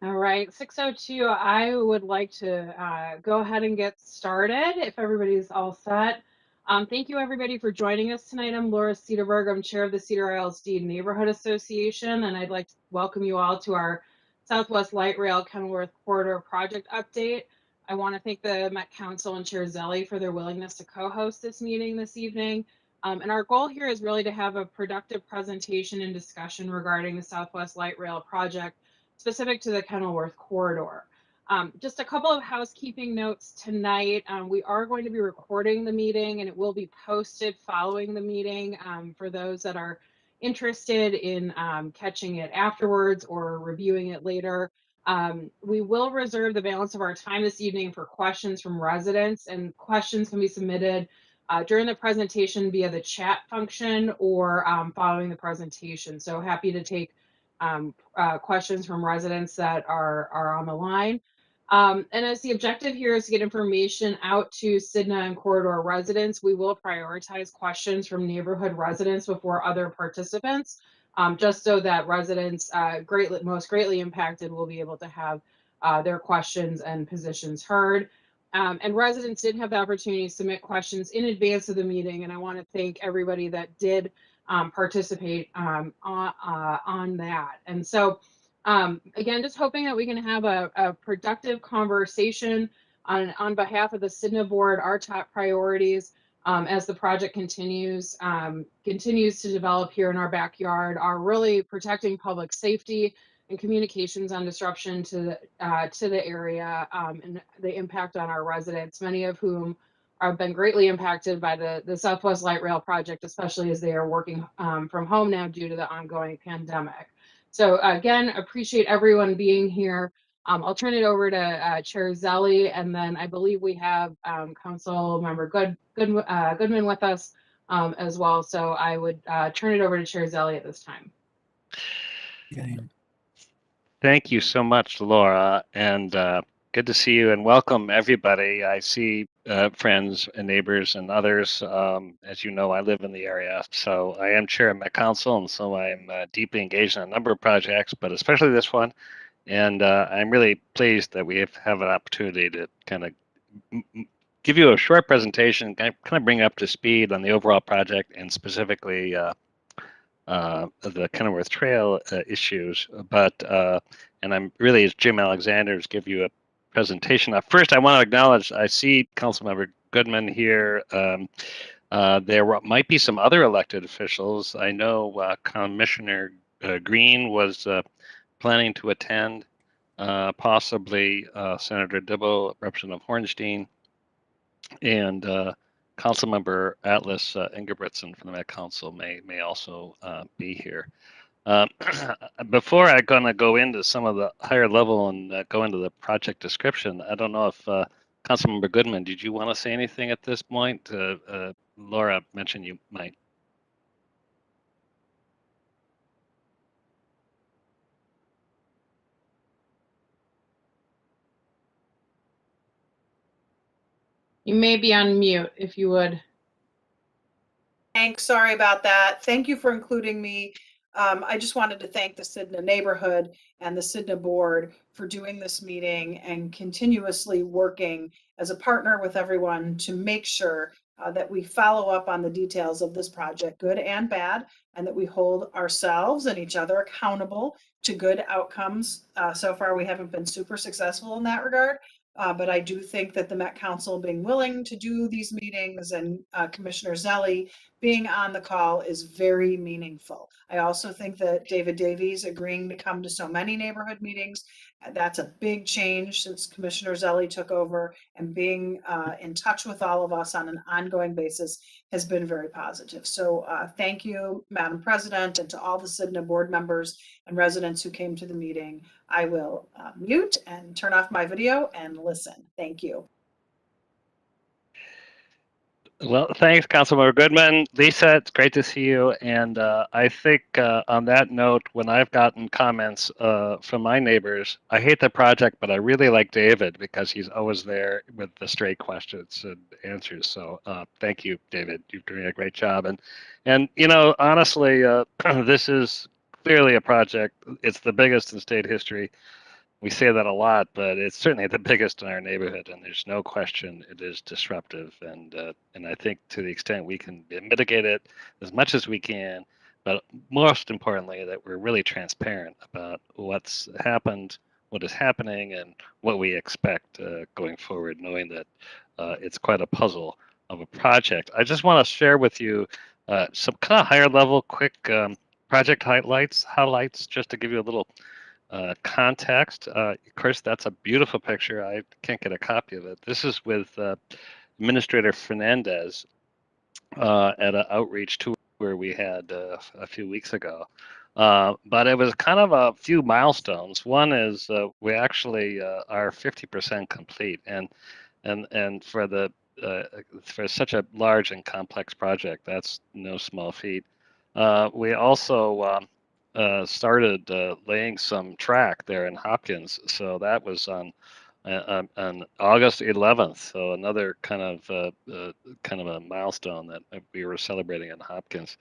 All right, 6:02. I would like to go ahead and get started if everybody's all set. Thank you, everybody, for joining us tonight. I'm Laura Cedarberg. I'm chair of the Cedar ISD Neighborhood Association, and I'd like to welcome you all to our Southwest Light Rail Kenilworth Corridor project update. I want to thank the Met Council and Chair Zelli for their willingness to co-host this meeting this evening. And our goal here is really to have a productive presentation and discussion regarding the Southwest Light Rail project specific to the Kenilworth corridor. Just a couple of housekeeping notes tonight. We are going to be recording the meeting and it will be posted following the meeting for those that are interested in catching it afterwards or reviewing it later. We will reserve the balance of our time this evening for questions from residents, and questions can be submitted during the presentation via the chat function or following the presentation. So happy to take questions from residents that are on the line. And as the objective here is to get information out to CIDNA and corridor residents, we will prioritize questions from neighborhood residents before other participants, just so that residents most greatly impacted will be able to have their questions and positions heard. And residents did have the opportunity to submit questions in advance of the meeting, and I want to thank everybody that did participate on that. And so, again, just hoping that we can have a productive conversation on behalf of the CIDNA board. Our top priorities as the project continues to develop here in our backyard are really protecting public safety and communications on disruption to the area and the impact on our residents, many of whom have been greatly impacted by the Southwest Light Rail project, especially as they are working from home now due to the ongoing pandemic. So again, appreciate everyone being here. I'll turn it over to Chair Zelli, and then I believe we have Council Member Goodman with us as well. So I would turn it over to Chair Zelli at this time. Thank you so much, Laura, and good to see you and welcome everybody. I see friends and neighbors and others. As you know, I live in the area, so I am chair of Met Council, and so I'm deeply engaged in a number of projects, but especially this one. And I'm really pleased that we have an opportunity to kind of give you a short presentation, kind of bring up to speed on the overall project and specifically the Kenilworth Trail issues. But and I'm really, as Jim Alexander's, give you a presentation. First, I want to acknowledge, I see Councilmember Goodman here. There might be some other elected officials. I know Commissioner Green was planning to attend, possibly Senator Dibble, Representative Hornstein, and Councilmember Atlas Ingebrigtsen from the Met Council may also be here. Before I'm going to go into some of the higher level and go into the project description, I don't know if Councilmember Goodman, did you want to say anything at this point? Laura mentioned you might. You may be on mute if you would. Thanks, sorry about that. Thank you for including me. I just wanted to thank the CIDNA neighborhood and the CIDNA board for doing this meeting and continuously working as a partner with everyone to make sure that we follow up on the details of this project, good and bad, and that we hold ourselves and each other accountable to good outcomes. So far, we haven't been super successful in that regard. But I do think that the Met Council being willing to do these meetings and Commissioner Zelli being on the call is very meaningful. I also think that David Davies agreeing to come to so many neighborhood meetings, that's a big change since Commissioner Zelli took over, and being in touch with all of us on an ongoing basis has been very positive. So thank you, Madam President, and to all the CIDNA board members and residents who came to the meeting. I will mute and turn off my video and listen. Thank you. Well, thanks, Councilmember Goodman. Lisa, it's great to see you. And I think on that note, when I've gotten comments from my neighbors, I hate the project, but I really like David because he's always there with the straight questions and answers. So thank you, David. You're doing a great job. And you know, honestly, this is clearly a project. It's the biggest in state history. we say that a lot, but it's certainly the biggest in our neighborhood, and there's no question it is disruptive. And I think to the extent we can mitigate it as much as we can, but most importantly, that we're really transparent about what's happened, what is happening, and what we expect going forward, knowing that it's quite a puzzle of a project. I just want to share with you some kind of higher level, quick project highlights, just to give you a little context. Of course, that's a beautiful picture. I can't get a copy of it. This is with Administrator Fernandez at an outreach tour we had a few weeks ago. But it was kind of a few milestones. One is we actually are 50% complete, and for such a large and complex project, that's no small feat. We also started laying some track there in Hopkins, so that was on August 11th. So another kind of a milestone that we were celebrating in Hopkins.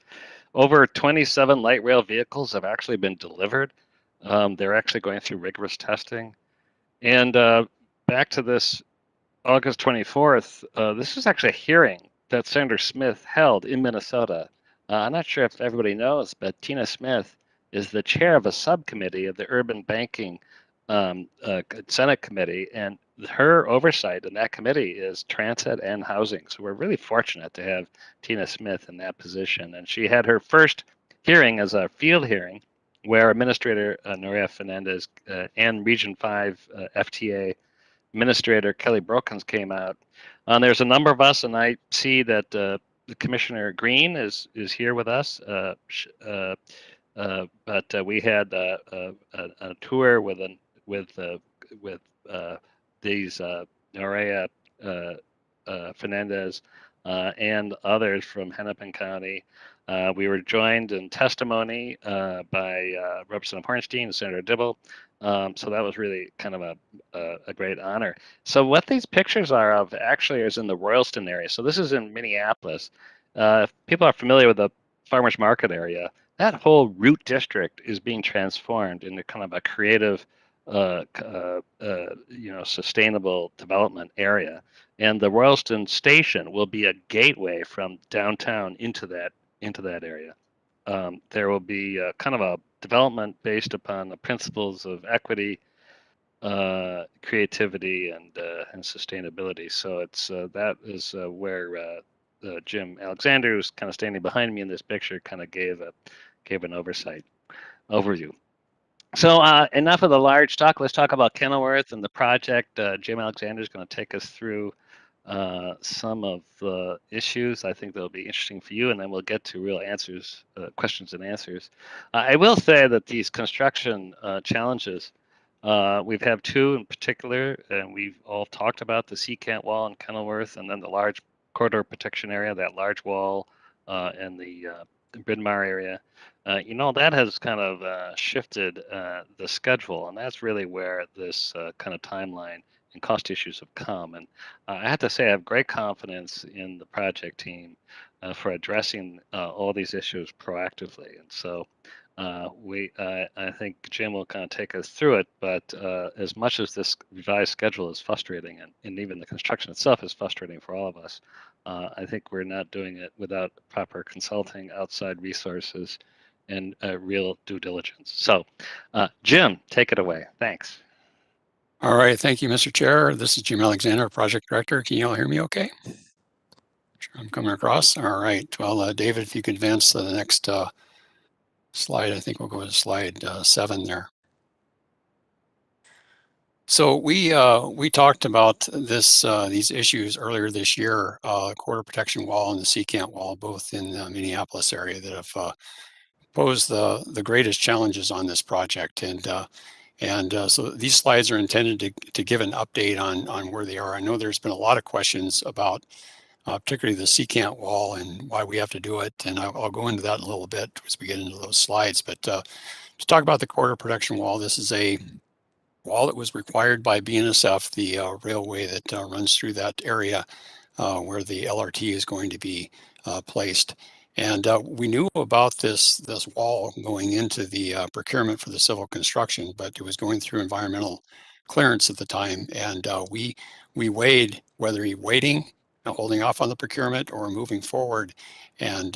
Over 27 light rail vehicles have actually been delivered. They're actually going through rigorous testing. And back to this August 24th, this is actually a hearing that Senator Smith held in Minnesota. I'm not sure if everybody knows, but Tina Smith is the chair of a subcommittee of the Urban Banking Senate Committee, and her oversight in that committee is transit and housing. So we're really fortunate to have Tina Smith in that position. And she had her first hearing as a field hearing where Administrator Noria Fernandez and Region 5 FTA Administrator Kelly Brokens came out. There's a number of us, and I see that the Commissioner Green is here with us. But we had a tour with these Norea Fernandez and others from Hennepin County. We were joined in testimony by Representative Hornstein and Senator Dibble. So that was really kind of a great honor. So what these pictures are of actually is in the Royalston area. So this is in Minneapolis. If people are familiar with the farmers market area, that whole route district is being transformed into kind of a creative, sustainable development area. And the Royalston station will be a gateway from downtown into that area. There will be kind of a development based upon the principles of equity, creativity, and sustainability. So it's that is where Jim Alexander, who's kind of standing behind me in this picture, kind of gave an overview. So enough of the large talk. Let's talk about Kenilworth and the project. Jim Alexander is going to take us through some of the issues. I think they'll be interesting for you, and then we'll get to real answers, questions and answers. I will say that these construction challenges, we've had two in particular, and we've all talked about the Secant wall in Kenilworth, and then the large corridor protection area, that large wall, and the Bryn Mawr area. That has kind of shifted the schedule, and that's really where this kind of timeline and cost issues have come. And I have to say, I have great confidence in the project team for addressing all these issues proactively. And so I think Jim will kind of take us through it. But as much as this revised schedule is frustrating, and even the construction itself is frustrating for all of us, I think we're not doing it without proper consulting, outside resources, and real due diligence. So, Jim, take it away. Thanks. All right. Thank you, Mr. Chair. This is Jim Alexander, Project Director. Can you all hear me okay? Sure, I'm coming across. All right. Well, David, if you could advance to the next slide, I think we'll go to slide 7 there. So we talked about these issues earlier this year, quarter protection wall and the Secant wall, both in the Minneapolis area, that have posed the greatest challenges on this project. And so these slides are intended to give an update on where they are. I know there's been a lot of questions about particularly the Secant wall and why we have to do it. And I'll go into that in a little bit as we get into those slides. But to talk about the quarter protection wall, this is a wall that was required by BNSF, the railway that runs through that area where the LRT is going to be placed. And we knew about this wall going into the procurement for the civil construction, but it was going through environmental clearance at the time. And we weighed whether waiting, holding off on the procurement, or moving forward and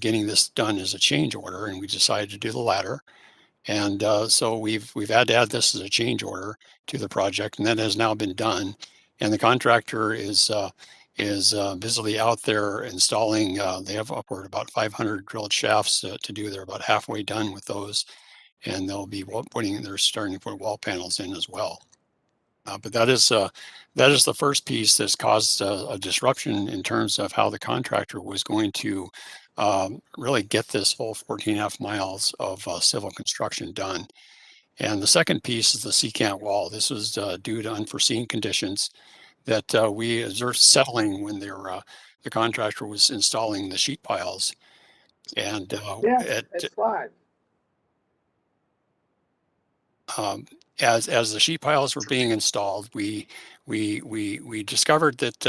getting this done as a change order. And we decided to do the latter. And so we've had to add this as a change order to the project, and that has now been done. And the contractor is busily out there installing. They have upward about 500 drilled shafts to do. They're about halfway done with those, and they'll be putting. They're starting to put wall panels in as well. But that is the first piece that's caused a disruption in terms of how the contractor was going to really get this whole 14.5 miles of civil construction done. And the second piece is the secant wall. This was due to unforeseen conditions that we observed settling when the contractor was installing the sheet piles. And Next slide. As the sheet piles were being installed, we discovered that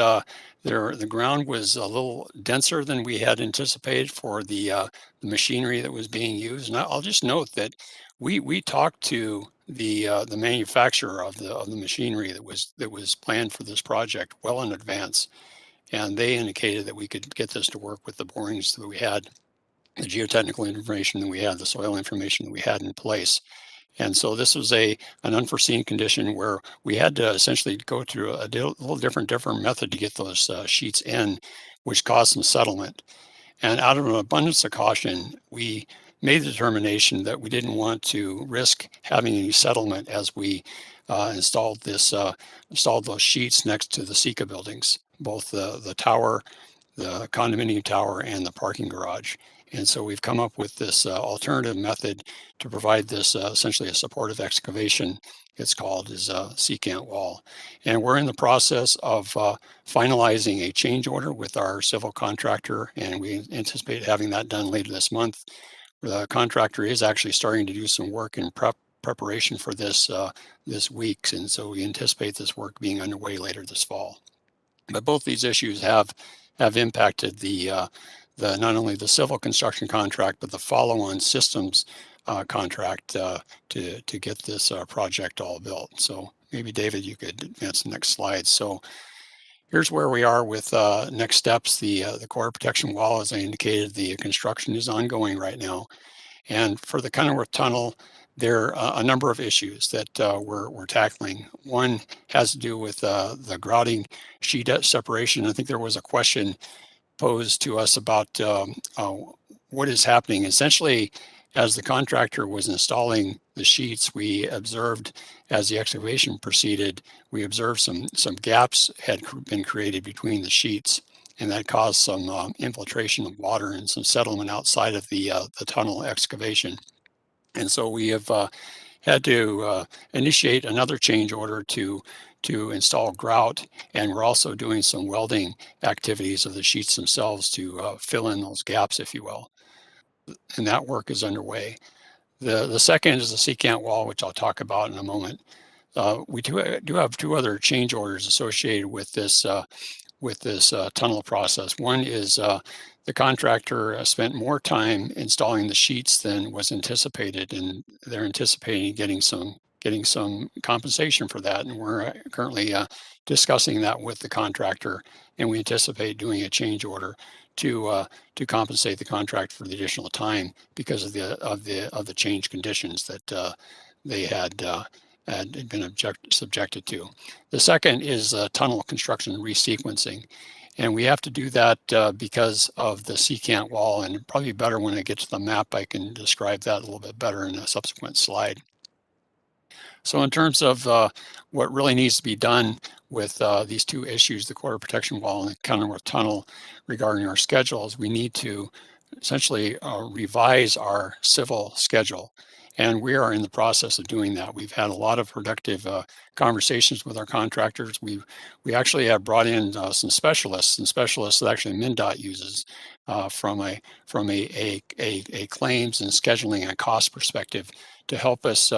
the ground was a little denser than we had anticipated for the machinery that was being used. And I'll just note that we talked to the manufacturer of the machinery that was planned for this project well in advance, and they indicated that we could get this to work with the borings that we had, the geotechnical information that we had, the soil information that we had in place. And so this was an unforeseen condition where we had to essentially go through a little different method to get those sheets in, which caused some settlement. And out of an abundance of caution, we made the determination that we didn't want to risk having any settlement as we installed those sheets next to the Sika buildings, both the tower, the condominium tower, and the parking garage. And so we've come up with this alternative method to provide this essentially a supportive excavation. It's called is a secant wall. And we're in the process of finalizing a change order with our civil contractor, and we anticipate having that done later this month. The contractor is actually starting to do some work in preparation for this this week, and so we anticipate this work being underway later this fall. But both these issues have impacted the not only the civil construction contract, but the follow-on systems contract to get this project all built. So maybe David, you could advance the next slide. So here's where we are with next steps. The core protection wall, as I indicated, the construction is ongoing right now. And for the Kenilworth Tunnel, there are a number of issues that we're tackling. One has to do with the grouting sheet separation. I think there was a question posed to us about what is happening. Essentially, as the contractor was installing the sheets, we observed as the excavation proceeded, we observed some gaps had been created between the sheets, and that caused some infiltration of water and some settlement outside of the tunnel excavation. And so we have had to initiate another change order to install grout, and we're also doing some welding activities of the sheets themselves to fill in those gaps, if you will. And that work is underway. The second is the secant wall, which I'll talk about in a moment. We do have two other change orders associated with this tunnel process. One is the contractor spent more time installing the sheets than was anticipated, and they're anticipating getting some compensation for that. And we're currently discussing that with the contractor, and we anticipate doing a change order to compensate the contractor for the additional time because of the change conditions that they had been subjected to. The second is tunnel construction resequencing. And we have to do that because of the secant wall, and probably better when I get to the map, I can describe that a little bit better in a subsequent slide. So in terms of what really needs to be done with these two issues, the core protection wall and the Kenilworth Tunnel, regarding our schedules, we need to essentially revise our civil schedule. And we are in the process of doing that. We've had a lot of productive conversations with our contractors. We actually have brought in some specialists that actually MnDOT uses from a claims and scheduling and cost perspective to help us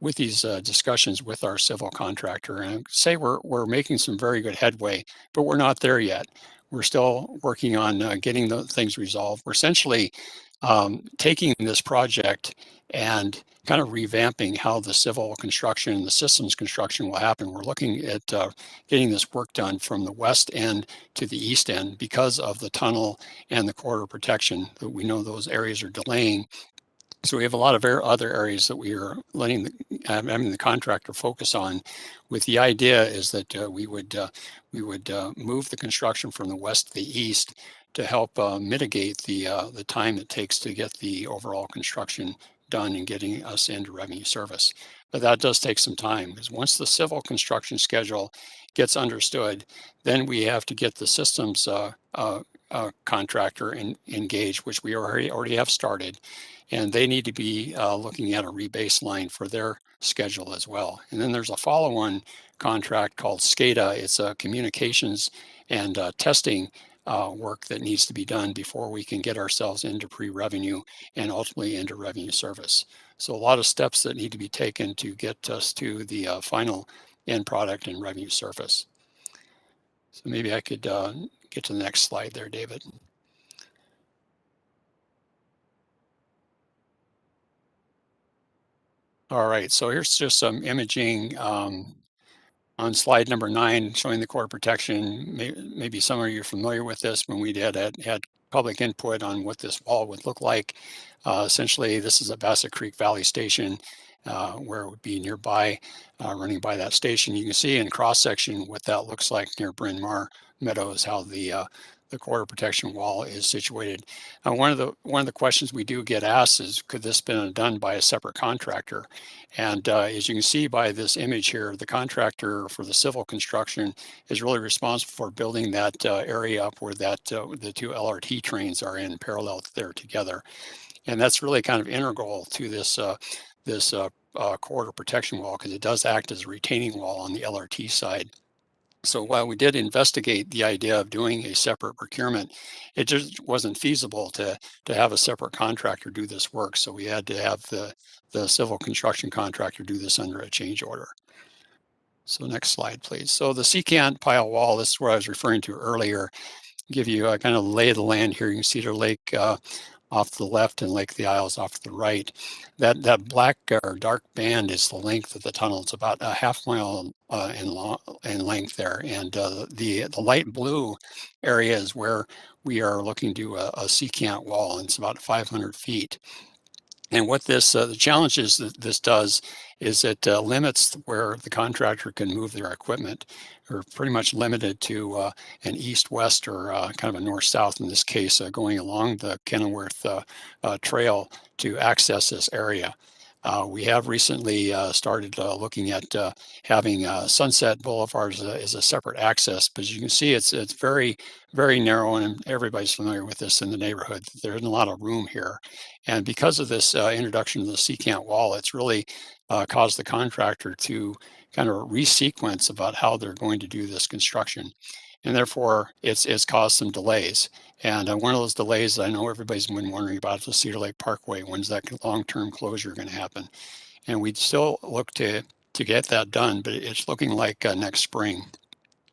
with these discussions with our civil contractor. And I'd say we're making some very good headway, but we're not there yet. we're still working on getting the things resolved. We're essentially taking this project and kind of revamping how the civil construction and the systems construction will happen. We're looking at getting this work done from the west end to the east end because of the tunnel and the corridor protection. We know those areas are delaying. So we have a lot of other areas that we are letting having the contractor focus on. With the idea is that we would move the construction from the west to the east to help mitigate the time it takes to get the overall construction done and getting us into revenue service. But that does take some time, because once the civil construction schedule gets understood, then we have to get the systems contractor engaged, which we already have started. And they need to be looking at a rebaseline for their schedule as well. And then there's a follow-on contract called SCADA. It's a communications and testing work that needs to be done before we can get ourselves into pre-revenue and ultimately into revenue service. So a lot of steps that need to be taken to get us to the final end product and revenue service. So maybe I could get to the next slide there, David. All right, so here's just some imaging on slide number 9, showing the core protection. Maybe some of you are familiar with this when we had public input on what this wall would look like. Essentially, this is a Bassett Creek Valley station where it would be nearby, running by that station. You can see in cross section what that looks like near Bryn Mawr Meadows, how the corridor protection wall is situated. One of the questions we do get asked is, could this been done by a separate contractor? And as you can see by this image here, the contractor for the civil construction is really responsible for building that area up where that the two LRT trains are in parallel there together. And that's really kind of integral to this corridor protection wall, because it does act as a retaining wall on the LRT side. So while we did investigate the idea of doing a separate procurement, it just wasn't feasible to have a separate contractor do this work. So we had to have the civil construction contractor do this under a change order. So next slide, please. So the secant pile wall, this is what I was referring to earlier. Give you a kind of lay of the land here. You can see Cedar Lake off to the left and Lake of the Isles off to the right. That black or dark band is the length of the tunnel. It's about a half mile in length there. And the light blue area is where we are looking to do a secant wall, and it's about 500 feet. And what this, the challenges that this does is it limits where the contractor can move their equipment. We're pretty much limited to an east-west or kind of a north-south in this case, going along the Kenilworth trail to access this area. We have recently started looking at having Sunset Boulevard as a separate access, but as you can see, it's very, very narrow, and everybody's familiar with this in the neighborhood. There isn't a lot of room here. And because of this introduction of the secant wall, it's really caused the contractor to kind of resequence about how they're going to do this construction. And therefore, it's caused some delays. And one of those delays that I know everybody's been wondering about is the Cedar Lake Parkway. When's that long-term closure going to happen? And we'd still look to get that done, but it's looking like next spring.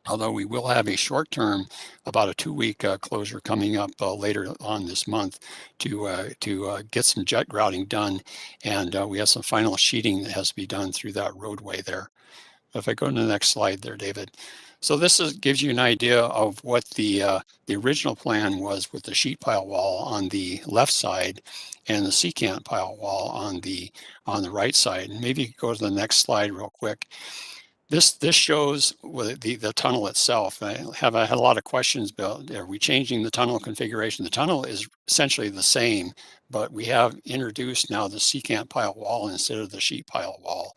Although we will have a short-term, about a 2-week closure coming up later on this month to get some jet grouting done. And we have some final sheeting that has to be done through that roadway there. If I go to the next slide there, David. So this gives you an idea of what the original plan was with the sheet pile wall on the left side and the secant pile wall on the right side. And maybe you could go to the next slide real quick. This shows the tunnel itself. I had a lot of questions about, are we changing the tunnel configuration? The tunnel is essentially the same, but we have introduced now the secant pile wall instead of the sheet pile wall.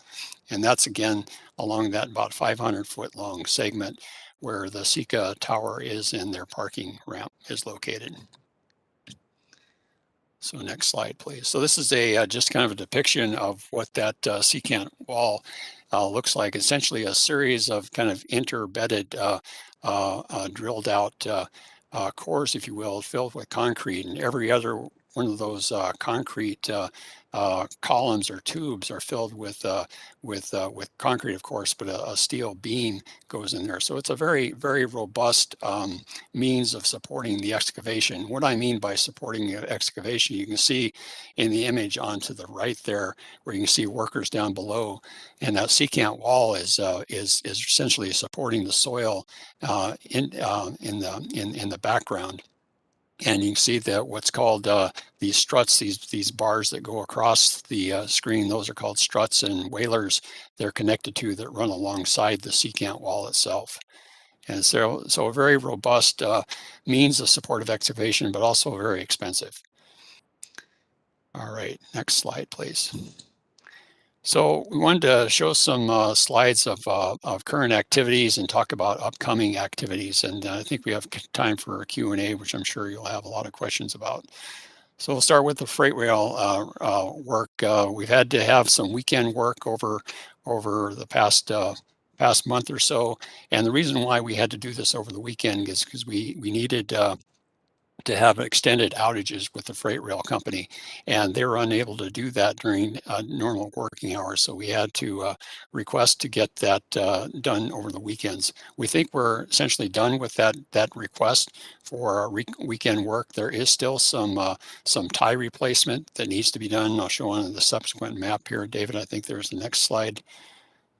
And that's again along that about 500-foot long segment where the Sika Tower is and their parking ramp is located. So next slide, please. So this is just kind of a depiction of what that secant wall looks like. Essentially a series of kind of interbedded, drilled out cores, if you will, filled with concrete. And every other those concrete columns or tubes are filled with concrete, of course, but a steel beam goes in there. So it's a very, very robust means of supporting the excavation. What I mean by supporting the excavation, you can see in the image on to the right there, where you can see workers down below, and that secant wall is essentially supporting the soil in the background. And you can see that what's called these struts, these bars that go across the screen, those are called struts and wailers. They're connected to that run alongside the secant wall itself. And so a very robust means of supportive excavation, but also very expensive. All right, next slide, please. So we wanted to show some slides of current activities and talk about upcoming activities. And I think we have time for a Q&A, which I'm sure you'll have a lot of questions about. So we'll start with the freight rail work. We've had to have some weekend work over the past month or so. And the reason why we had to do this over the weekend is because we needed to have extended outages with the freight rail company, and they were unable to do that during normal working hours. So we had to request to get that done over the weekends. We think we're essentially done with that request for weekend work. There is still some tie replacement that needs to be done. I'll show on the subsequent map here. David, I think there's the next slide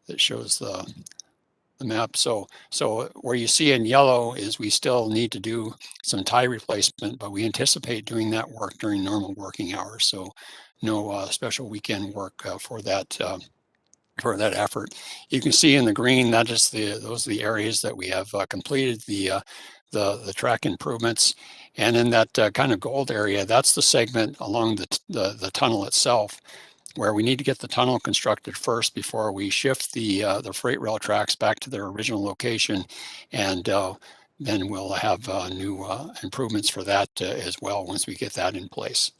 that shows the map. So where you see in yellow is we still need to do some tie replacement, but we anticipate doing that work during normal working hours. So no special weekend work for that effort. You can see in the green, that is those are the areas that we have completed the track improvements. And in that kind of gold area, that's the segment along the tunnel itself, where we need to get the tunnel constructed first before we shift the freight rail tracks back to their original location, and then we'll have new improvements for that as well once we get that in place.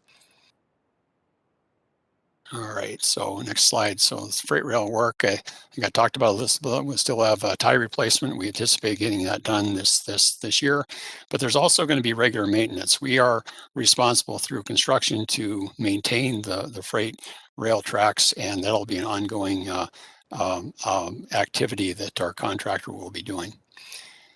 All right, so next slide. So this freight rail work, I think I talked about this, but we still have tie replacement. We anticipate getting that done this year, but there's also going to be regular maintenance. We are responsible through construction to maintain the freight rail tracks, and that'll be an ongoing activity that our contractor will be doing.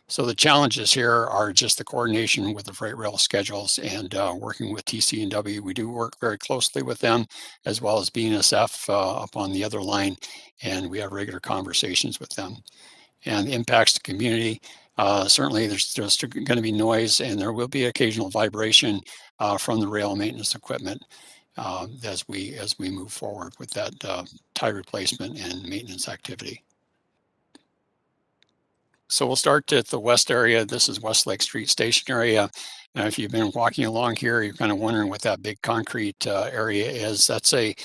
So the challenges here are just the coordination with the freight rail schedules and working with TC&W. We do work very closely with them, as well as BNSF up on the other line, and we have regular conversations with them. And the impacts to community, certainly there's going to be noise, and there will be occasional vibration from the rail maintenance equipment as we move forward with that tie replacement and maintenance activity. So we'll start at the west area. This is Westlake Street Station area. Now, if you've been walking along here, you're kind of wondering what that big concrete area is. That's a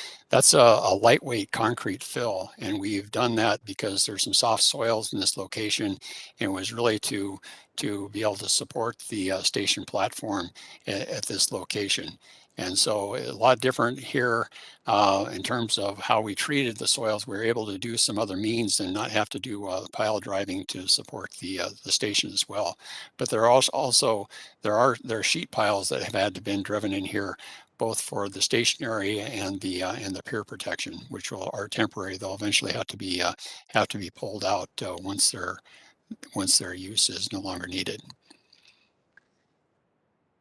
lightweight concrete fill, and we've done that because there's some soft soils in this location, and it was really to be able to support the station platform at this location. And so a lot different here in terms of how we treated the soils. We were able to do some other means and not have to do pile driving to support the station as well. But there are also there are sheet piles that have had to been driven in here, both for the station area and the pier protection, which are temporary. They'll eventually have to be pulled out once their use is no longer needed.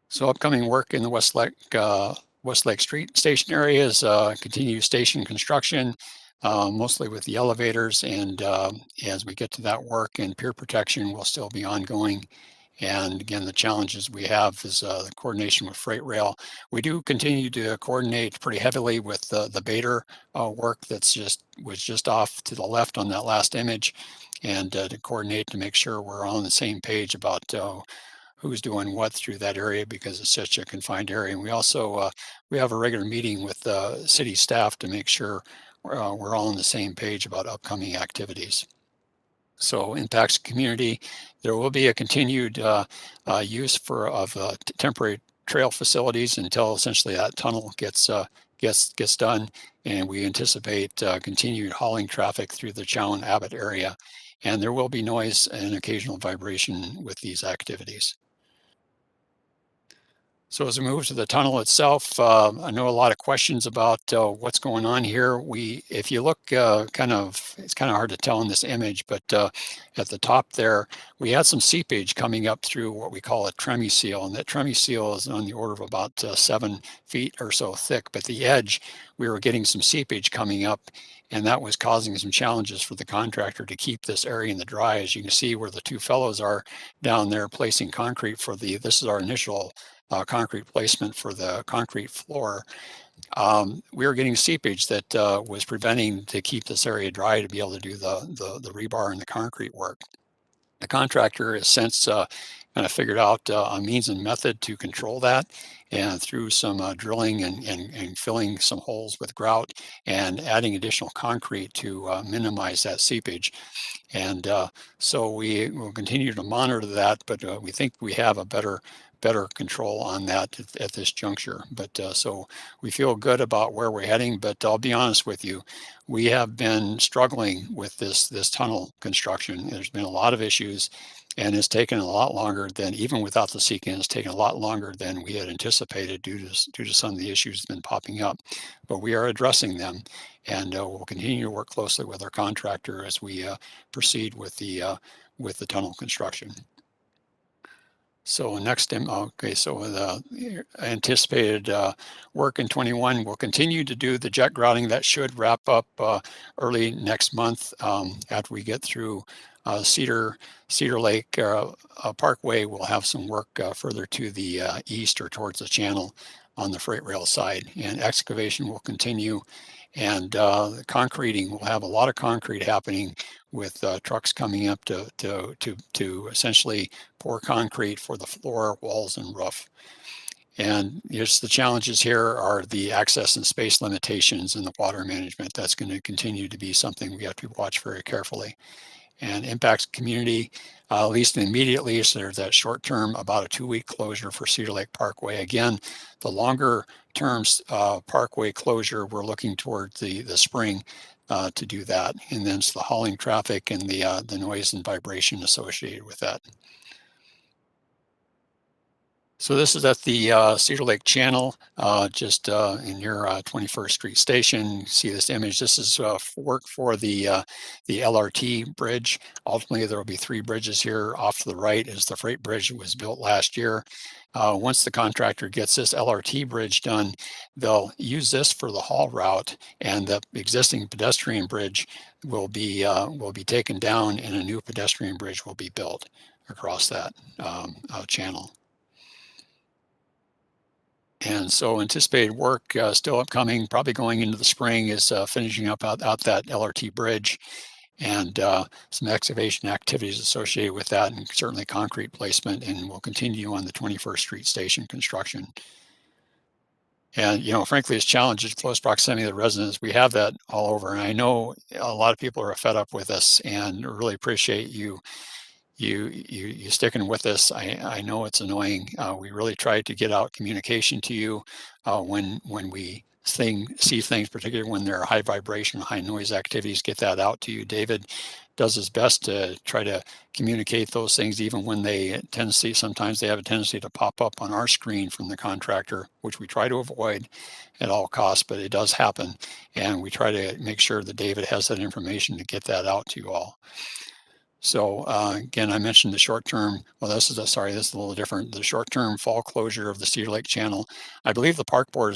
So upcoming work in the Westlake Street Station area is continued station construction, mostly with the elevators. And as we get to that work, and pier protection will still be ongoing. And again, the challenges we have is the coordination with freight rail. We do continue to coordinate pretty heavily with the Bader work was just off to the left on that last image, and to coordinate to make sure we're all on the same page about who's doing what through that area, because it's such a confined area. And we also we have a regular meeting with the city staff to make sure we're all on the same page about upcoming activities. So impacts community, there will be a continued use of temporary trail facilities until essentially that tunnel gets done, and we anticipate continued hauling traffic through the Chowan Abbott area, and there will be noise and occasional vibration with these activities. So as we move to the tunnel itself, I know a lot of questions about what's going on here. If you look it's kind of hard to tell in this image, but at the top there, we had some seepage coming up through what we call a tremie seal, and that tremie seal is on the order of about 7 feet or so thick, but the edge, we were getting some seepage coming up, and that was causing some challenges for the contractor to keep this area in the dry. As you can see where the two fellows are down there placing concrete this is our initial concrete placement for the concrete floor. We were getting seepage that was preventing to keep this area dry to be able to do the rebar and the concrete work. The contractor has since kind of figured out a means and method to control that, and through some drilling and filling some holes with grout and adding additional concrete to minimize that seepage. And so we will continue to monitor that, but we think we have a better control on that at this juncture. But so we feel good about where we're heading, but I'll be honest with you, we have been struggling with this tunnel construction. There's been a lot of issues, and it's taken a lot longer than, even without the CIDNA, it's taken a lot longer than we had anticipated due to some of the issues that have been popping up. But we are addressing them, and we'll continue to work closely with our contractor as we proceed with the tunnel construction. So next, okay, so the anticipated work in 21, we'll continue to do the jet grouting. That should wrap up early next month after we get through Cedar Lake Parkway. We'll have some work further to the east or towards the channel on the freight rail side, and excavation will continue. And the concreting, we'll have a lot of concrete happening with trucks coming up to essentially pour concrete for the floor, walls, and roof. And just the challenges here are the access and space limitations and the water management. That's going to continue to be something we have to watch very carefully. And impacts community, at least immediately. So there's that short term, about a 2-week closure for Cedar Lake Parkway. Again, the longer term parkway closure, we're looking towards the spring to do that. And then it's the hauling traffic and the noise and vibration associated with that. So this is at the Cedar Lake Channel, just in your 21st Street Station. You see this image. This is work for the LRT bridge. Ultimately, there will be 3 bridges here. Off to the right is the freight bridge that was built last year. Once the contractor gets this LRT bridge done, they'll use this for the haul route, and the existing pedestrian bridge will be taken down, and a new pedestrian bridge will be built across that channel. And so anticipated work still upcoming, probably going into the spring, is finishing up out that LRT bridge, and some excavation activities associated with that, and certainly concrete placement, and we'll continue on the 21st Street Station construction. And, you know, frankly, it's challenges, close proximity to the residents. We have that all over. And I know a lot of people are fed up with us, and really appreciate you sticking with us. I know it's annoying. We really try to get out communication to you when we see things, particularly when there are high vibration, high noise activities, get that out to you. David does his best to try to communicate those things, even when sometimes they have a tendency to pop up on our screen from the contractor, which we try to avoid at all costs, but it does happen. And we try to make sure that David has that information to get that out to you all. So again, I mentioned the short-term, well, this is a little different. The short-term fall closure of the Cedar Lake Channel. I believe the park board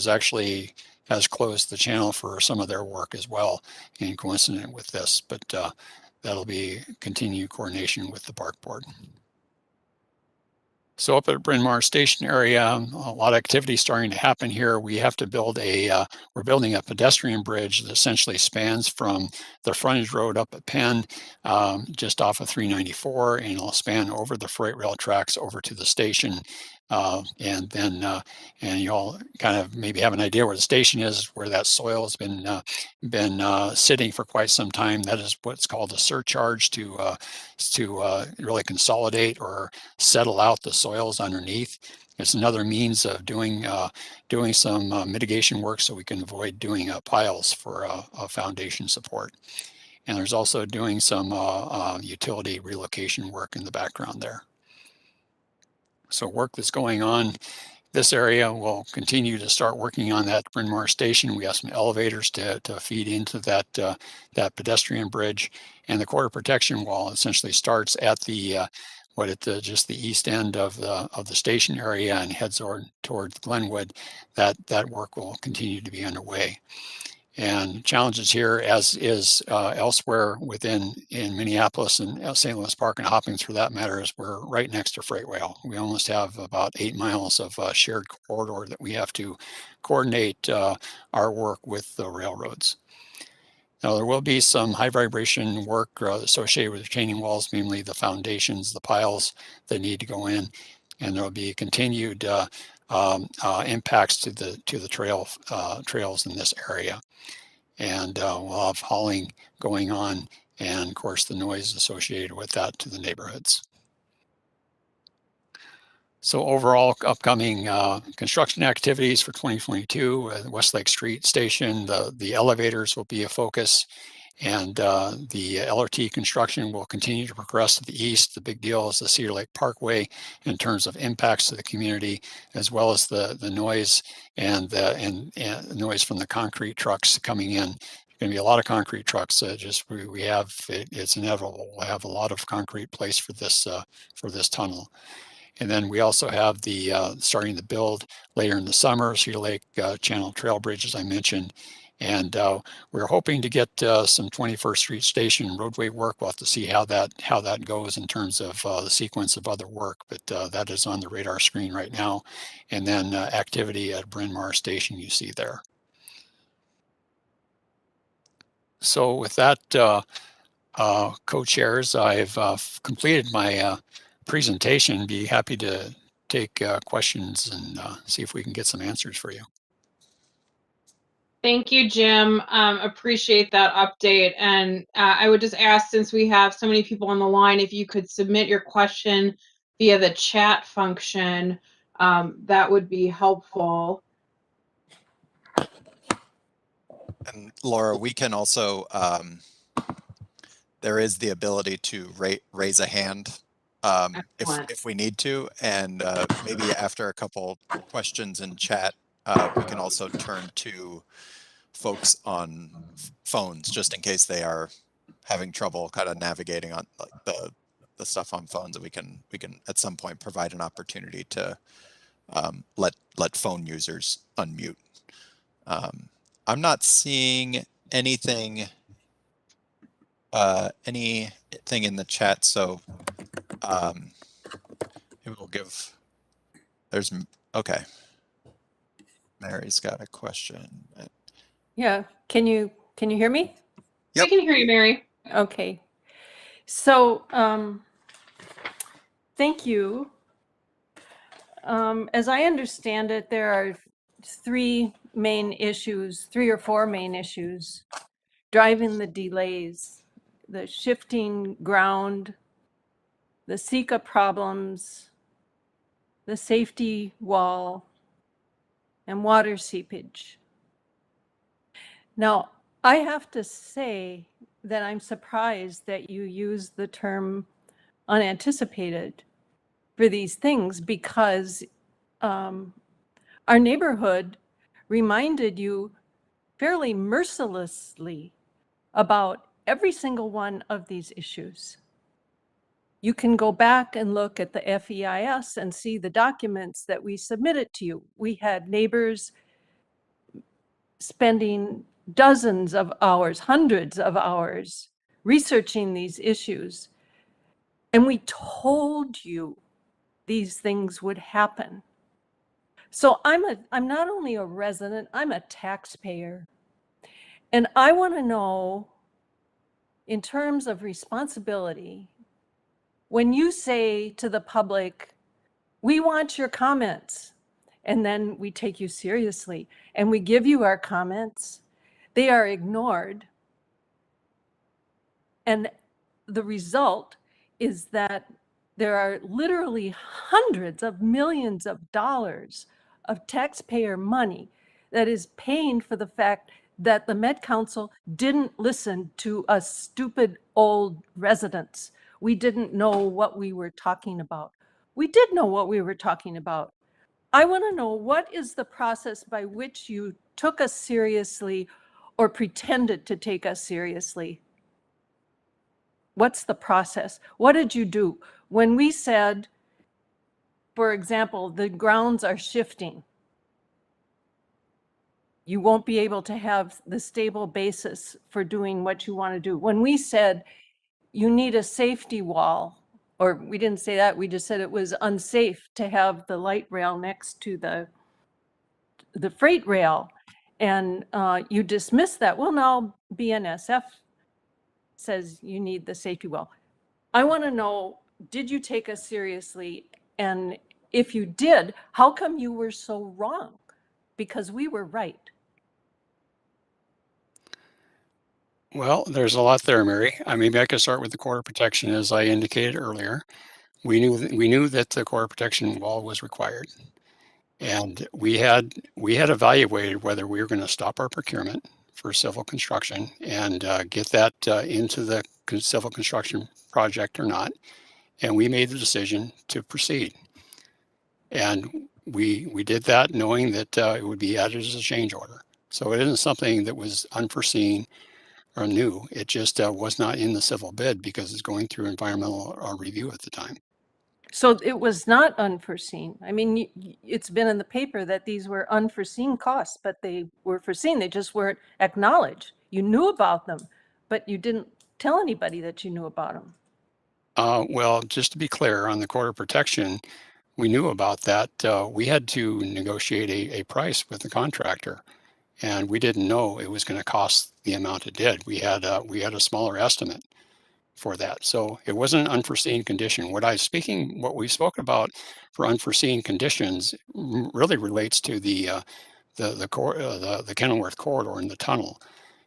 has closed the channel for some of their work as well, in coincident with this, but that'll be continued coordination with the park board. So up at Bryn Mawr Station area, a lot of activity starting to happen here. We have to build we're building a pedestrian bridge that essentially spans from the frontage road up at Penn, just off of 394, and it'll span over the freight rail tracks over to the station. And you all kind of maybe have an idea where the station is, where that soil has been sitting for quite some time. That is what's called a surcharge to really consolidate or settle out the soils underneath. It's another means of doing some mitigation work, so we can avoid doing piles for a foundation support. And there's also doing some utility relocation work in the background there. So work that's going on this area. We'll continue to start working on that Bryn Mawr station. We have some elevators to feed into that that pedestrian bridge, and the quarter protection wall essentially starts at the just the east end of the station area and heads towards Glenwood. That work will continue to be underway. And challenges here, as is elsewhere in Minneapolis and St. Louis Park and Hopkins for that matter, is we're right next to freight rail. We almost have about 8 miles of shared corridor that we have to coordinate our work with the railroads. Now, there will be some high vibration work associated with retaining walls, mainly the foundations, the piles that need to go in, and there will be continued impacts to the trails in this area. And we'll have hauling going on, and of course the noise associated with that to the neighborhoods. So overall, upcoming construction activities for 2022, Westlake Street Station, the elevators will be a focus, and the LRT construction will continue to progress to the east. The big deal is the Cedar Lake Parkway in terms of impacts to the community, as well as the noise and the noise from the concrete trucks coming in. There's going to be a lot of concrete trucks. We have it's inevitable. We'll have a lot of concrete placed for this tunnel. And then we also have the starting to build later in the summer, Cedar Lake Channel Trail Bridge, as I mentioned. And we're hoping to get some 21st Street Station roadway work. We'll have to see how that goes in terms of the sequence of other work, but that is on the radar screen right now. And then activity at Bryn Mawr Station you see there. So with that, co-chairs, I've completed my presentation. Be happy to take questions and see if we can get some answers for you. Thank you, Jim. Appreciate that update. And I would just ask, since we have so many people on the line, if you could submit your question via the chat function, that would be helpful. And Laura, we can also, there is the ability to raise a hand if we need to, and maybe after a couple questions in chat, we can also turn to folks on phones just in case they are having trouble kind of navigating on like the stuff on phones, and we can at some point provide an opportunity to let phone users unmute. I'm not seeing anything in the chat, so maybe we'll give. Okay. Mary's got a question. Yeah, can you hear me? Yep. We can hear you, Mary. Okay. So thank you. As I understand it, there are three or four main issues driving the delays: the shifting ground, the SECA problems, the safety wall, and water seepage. Now, I have to say that I'm surprised that you use the term unanticipated for these things, because our neighborhood reminded you fairly mercilessly about every single one of these issues. You can go back and look at the FEIS and see the documents that we submitted to you. We had neighbors spending dozens of hours, hundreds of hours researching these issues. And we told you these things would happen. So I'm not only a resident, I'm a taxpayer. And I want to know, in terms of responsibility, when you say to the public, we want your comments, and then we take you seriously and we give you our comments, they are ignored. And the result is that there are literally hundreds of millions of dollars of taxpayer money that is paying for the fact that the Met Council didn't listen to us stupid old residents. We didn't know what we were talking about. We did know what we were talking about. I want to know, what is the process by which you took us seriously or pretended to take us seriously? What's the process? What did you do? When we said, for example, the grounds are shifting, you won't be able to have the stable basis for doing what you want to do. When we said you need a safety wall, or we didn't say that, we just said it was unsafe to have the light rail next to the freight rail, and you dismiss that. Well, now BNSF says you need the safety wall. I want to know, did you take us seriously? And if you did, how come you were so wrong? Because we were right. Well, there's a lot there, Mary. Maybe I could start with the quarter protection, as I indicated earlier. We knew that the quarter protection wall was required, and we had evaluated whether we were going to stop our procurement for civil construction and get that into the civil construction project or not. And we made the decision to proceed. And we did that knowing that it would be added as a change order. So it isn't something that was unforeseen or new. It just was not in the civil bid because it's going through environmental review at the time. So it was not unforeseen. I mean, it's been in the paper that these were unforeseen costs, but they were foreseen. They just weren't acknowledged. You knew about them, but you didn't tell anybody that you knew about them. Well, just to be clear on the quarter protection, we knew about that. We had to negotiate a price with the contractor, and we didn't know it was going to cost the amount it did. We had a smaller estimate for that, so it wasn't an unforeseen condition. What we spoke about for unforeseen conditions really relates to the Kenilworth corridor and the tunnel.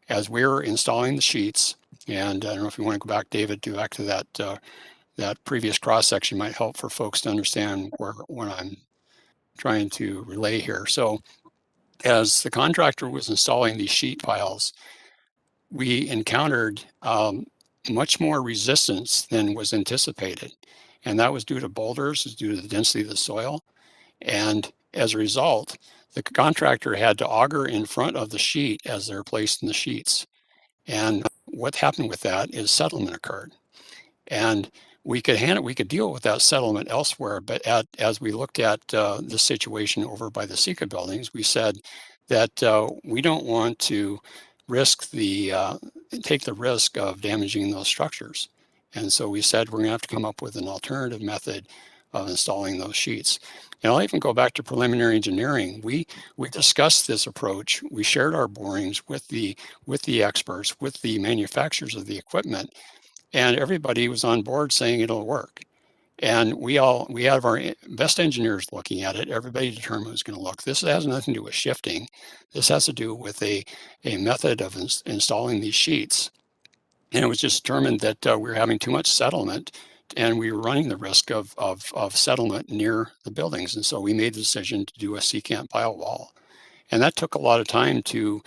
As we were installing the sheets, and I don't know if you want to go back, David, back to that previous cross section might help for folks to understand what I'm trying to relay here. So as the contractor was installing these sheet piles, we encountered much more resistance than was anticipated. And that was due to boulders, was due to the density of the soil. And as a result, the contractor had to auger in front of the sheet as they're placed in the sheets. And what happened with that is settlement occurred. And we could deal with that settlement elsewhere, but as we looked at the situation over by the Sika buildings, we said that we don't want to take the risk of damaging those structures. And so we said we're going to have to come up with an alternative method of installing those sheets. And I'll even go back to preliminary engineering. We discussed this approach. We shared our borings with the experts, with the manufacturers of the equipment, and everybody was on board saying it'll work. And we have our best engineers looking at it. Everybody determined it was going to look. This has nothing to do with shifting. This has to do with a method of installing these sheets. And it was just determined that we were having too much settlement, and we were running the risk of settlement near the buildings. And so we made the decision to do a secant pile wall. And that took a lot of time to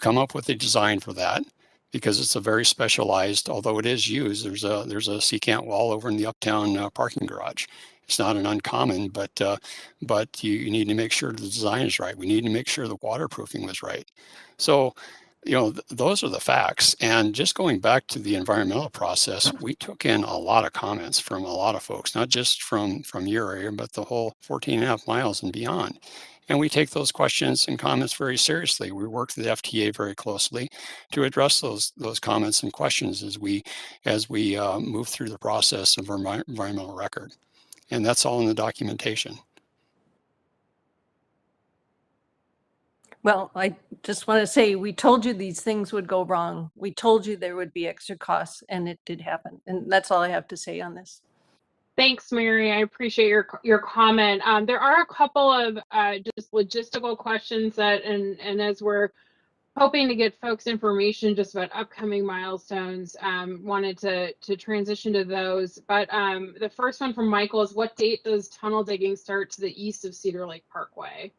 come up with a design for that, because it's a very specialized, although it is used. There's a secant wall over in the uptown parking garage. It's not an uncommon, but you need to make sure the design is right. We need to make sure the waterproofing was right. So, those are the facts. And just going back to the environmental process, we took in a lot of comments from a lot of folks, not just from your area, but the whole 14.5 miles and beyond. And we take those questions and comments very seriously. We work with the FTA very closely to address those comments and questions as we move through the process of our environmental record. And that's all in the documentation. Well, I just want to say, we told you these things would go wrong. We told you there would be extra costs, and it did happen. And that's all I have to say on this. Thanks, Mary. I appreciate your comment. There are a couple of just logistical questions that, and as we're hoping to get folks information just about upcoming milestones, wanted to transition to those. But the first one from Michael is, what date does tunnel digging start to the east of Cedar Lake Parkway?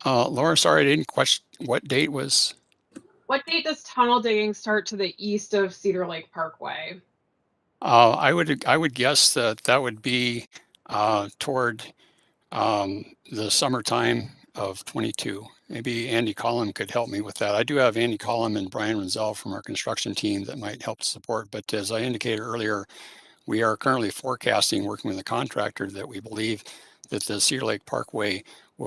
Laura, sorry, I didn't question what date was. What date does tunnel digging start to the east of Cedar Lake Parkway? I would guess that would be toward The summertime of 22. Maybe Andy Collin could help me with that. I do have Andy Collin and Brian Renzel from our construction team that might help support. But as I indicated earlier, we are currently forecasting, working with a contractor, that we believe that the Cedar Lake Parkway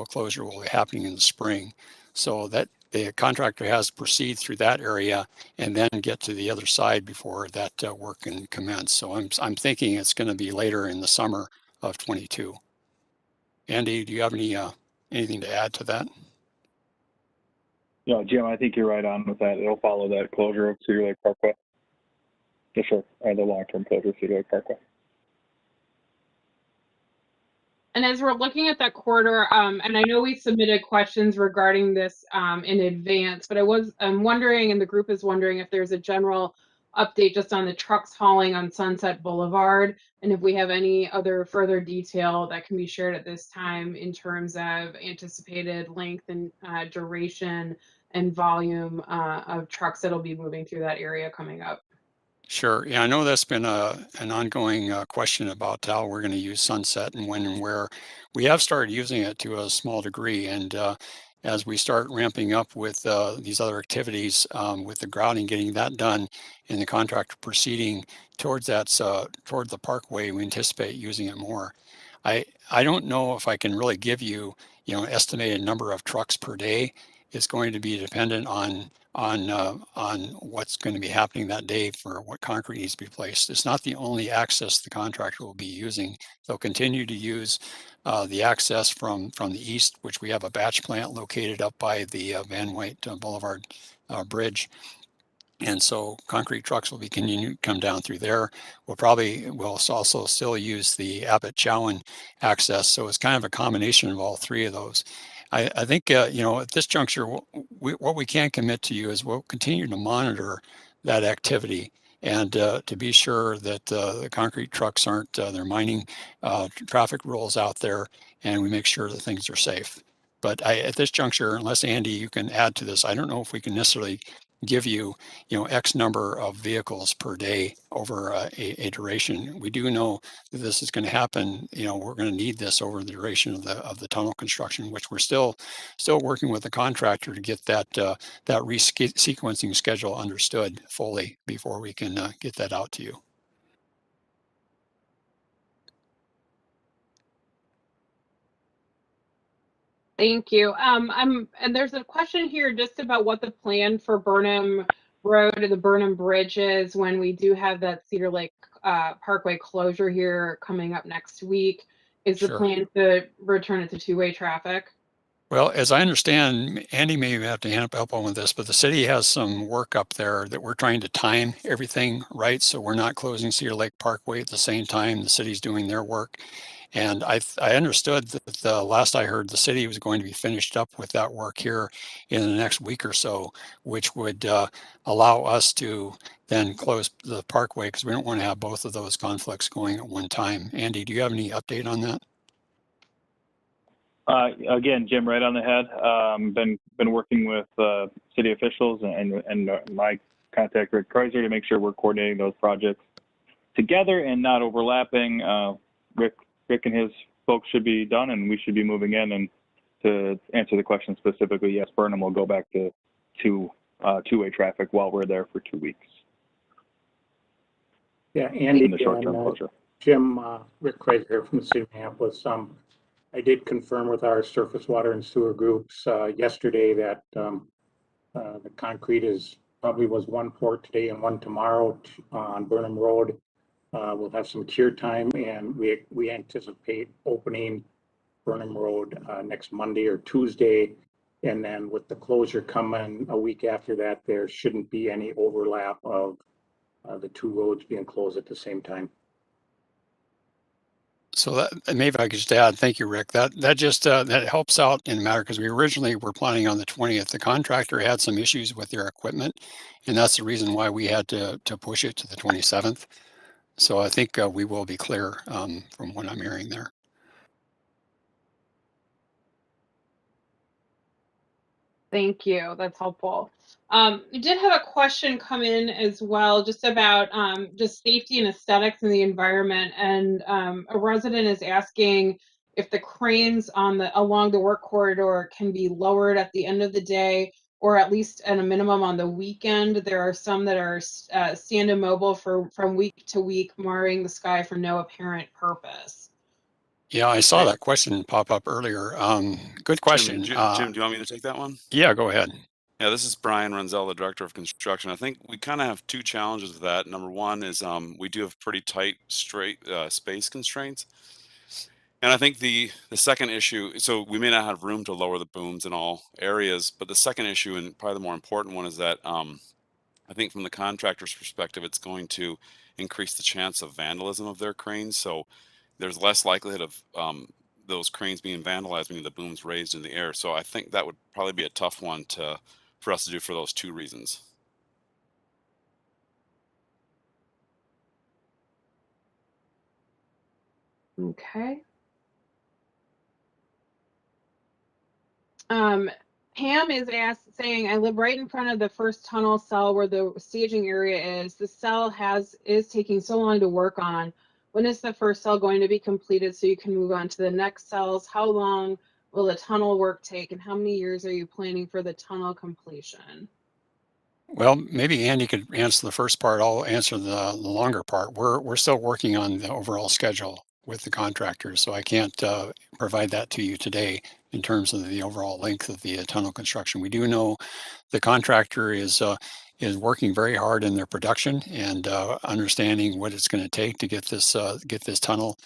closure will be happening in the spring. So that the contractor has to proceed through that area and then get to the other side before that work can commence. So I'm thinking it's going to be later in the summer of 22. Andy, do you have anything to add to that? No, Jim, I think you're right on with that. It'll follow that closure of Cedar Lake Parkway. The short or the long-term closure of Cedar Lake Parkway. And as we're looking at that corridor, and I know we submitted questions regarding this in advance, but I'm wondering, and the group is wondering, if there's a general update just on the trucks hauling on Sunset Boulevard, and if we have any other further detail that can be shared at this time in terms of anticipated length and duration and volume of trucks that'll be moving through that area coming up. Sure. Yeah, I know that's been an ongoing question about how we're going to use Sunset and when and where. We have started using it to a small degree, and as we start ramping up with these other activities, with the grouting, getting that done, and the contractor proceeding towards toward the parkway, we anticipate using it more. I don't know if I can really give you, an estimated number of trucks per day. It's going to be dependent on what's going to be happening that day for what concrete needs to be placed. It's not the only access the contractor will be using. They'll continue to use the access from the east, which we have a batch plant located up by the Van White Boulevard bridge. And so concrete trucks will be continuing to come down through there. We'll also still use the Abbott Chowan access. So it's kind of a combination of all three of those. I think, at this juncture, what we can commit to you is we'll continue to monitor that activity and to be sure that the concrete trucks aren't, they're mining traffic rules out there, and we make sure that things are safe. But at this juncture, unless Andy, you can add to this, I don't know if we can necessarily give you, X number of vehicles per day over a duration. We do know that this is going to happen. We're going to need this over the duration of the tunnel construction, which we're still working with the contractor to get that resequencing schedule understood fully before we can get that out to you. Thank you. And there's a question here just about what the plan for Burnham Road and the Burnham Bridge is when we do have that Cedar Lake Parkway closure here coming up next week. Is the Sure. plan to return it to two-way traffic? Well, as I understand, Andy may have to help on with this, but the city has some work up there that we're trying to time everything right. So we're not closing Cedar Lake Parkway at the same time the city's doing their work. And I understood that the last I heard, the city was going to be finished up with that work here in the next week or so, which would allow us to then close the parkway because we don't want to have both of those conflicts going at one time. Andy, do you have any update on that? Again, Jim, right on the head. Been working with city officials and my contact Rick Kreiser to make sure we're coordinating those projects together and not overlapping. Rick and his folks should be done, and we should be moving in. And to answer the question specifically, yes, Burnham will go back to two-way traffic while we're there for 2 weeks. Yeah, Andy in the short-term closure. Jim, Rick Kreiser here from the city of Minneapolis. I did confirm with our surface water and sewer groups yesterday that the concrete was one pour today and one tomorrow on Burnham Road. We'll have some cure time, and we anticipate opening Burnham Road next Monday or Tuesday. And then with the closure coming a week after that, there shouldn't be any overlap of the two roads being closed at the same time. So that maybe I could just add, thank you, Rick. That helps out in the matter because we originally were planning on the 20th. The contractor had some issues with their equipment, and that's the reason why we had to push it to the 27th. So I think we will be clear from what I'm hearing there. Thank you. That's helpful. We did have a question come in as well, just about just safety and aesthetics in the environment. And a resident is asking if the cranes along the work corridor can be lowered at the end of the day, or at least at a minimum on the weekend. There are some that are stand immobile from week to week, marring the sky for no apparent purpose. Yeah, I saw that question pop up earlier. Good question. Jim, do you want me to take that one? Yeah, go ahead. Yeah, this is Brian Renzel, the Director of Construction. I think we kind of have two challenges with that. Number one is we do have pretty tight space constraints. And I think the second issue, so we may not have room to lower the booms in all areas, but the second issue, and probably the more important one, is that I think from the contractor's perspective, it's going to increase the chance of vandalism of their cranes. So there's less likelihood of those cranes being vandalized, meaning the boom's raised in the air. So I think that would probably be a tough one for us to do for those two reasons. Okay. Pam is saying, I live right in front of the first tunnel cell where the staging area is. The cell is taking so long to work on. When is the first cell going to be completed so you can move on to the next cells? How long will the tunnel work take, and how many years are you planning for the tunnel completion? Well, maybe Andy could answer the first part. I'll answer the longer part. We're still working on the overall schedule with the contractors, so I can't provide that to you today in terms of the overall length of the tunnel construction. We do know the contractor is working very hard in their production and understanding what it's going to take to get this tunnel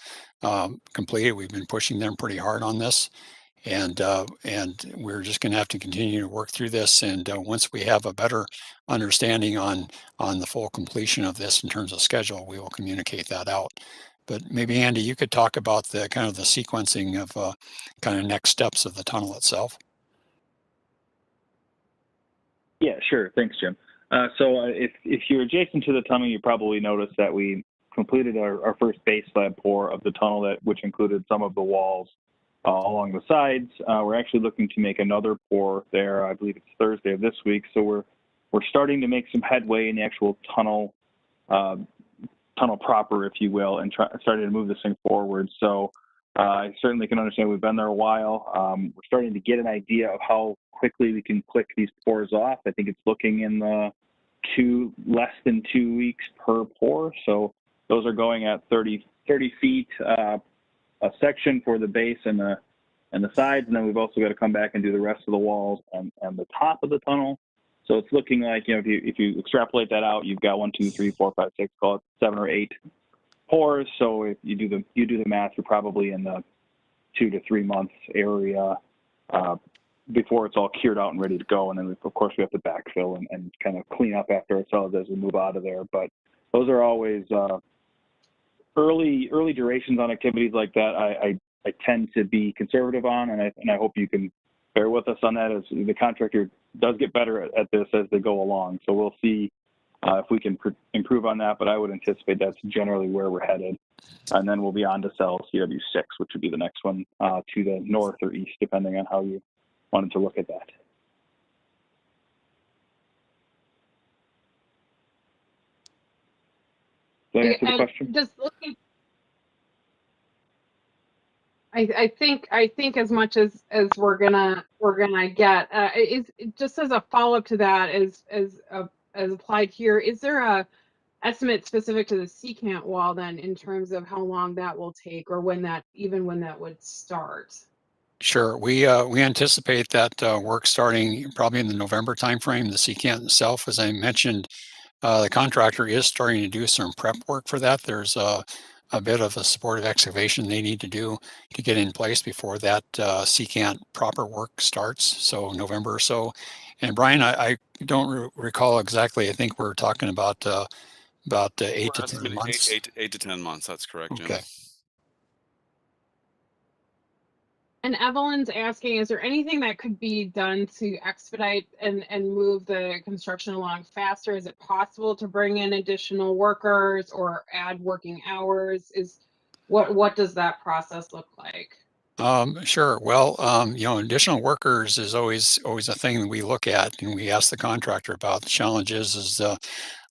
completed. We've been pushing them pretty hard on this. And we're just going to have to continue to work through this. And once we have a better understanding on the full completion of this in terms of schedule, we will communicate that out. But maybe Andy, you could talk about the kind of the sequencing of kind of next steps of the tunnel itself. Yeah, sure. Thanks, Jim. So if you're adjacent to the tunnel, you probably noticed that we completed our first base slab pour of the tunnel, which included some of the walls along the sides. We're actually looking to make another pour there. I believe it's Thursday of this week. So we're starting to make some headway in the actual tunnel proper, if you will, and starting to move this thing forward. So I certainly can understand we've been there a while. We're starting to get an idea of how quickly we can click these pours off. I think it's looking in the less than 2 weeks per pour. So those are going at 30 feet a section for the base and the sides, and then we've also got to come back and do the rest of the walls and the top of the tunnel. So it's looking like, you know, if you extrapolate that out, you've got 1, 2, 3, 4, 5, 6, call it 7 or 8 pours. So if you do the math, you're probably in the 2 to 3 months area before it's all cured out and ready to go. And then of course we have to backfill and kind of clean up after ourselves as we move out of there. But those are always early durations on activities like that. I tend to be conservative on, and I hope you can bear with us on that, as the contractor does get better at this as they go along. So we'll see if we can improve on that, but I would anticipate that's generally where we're headed. And then we'll be on to cell CW6, which would be the next one to the north or east, depending on how you wanted to look at that. Did I answer the question? Just looking, I think as much as we're gonna get is just as a follow up to that, as applied here. Is there a estimate specific to the secant wall then, in terms of how long that will take, or when that would start? Sure. We anticipate that work starting probably in the November timeframe. The secant itself, as I mentioned, the contractor is starting to do some prep work for that. There's a bit of a supportive excavation they need to do to get in place before that secant proper work starts. So November or so. And Brian, I don't recall exactly. I think we're talking about 8 to 10 months. 8 to 10 months. That's correct, Jim. Okay. And Evelyn's asking, is there anything that could be done to expedite and move the construction along faster? Is it possible to bring in additional workers or add working hours? What does that process look like? Sure. Well, additional workers is always a thing that we look at, and we ask the contractor about. The challenge is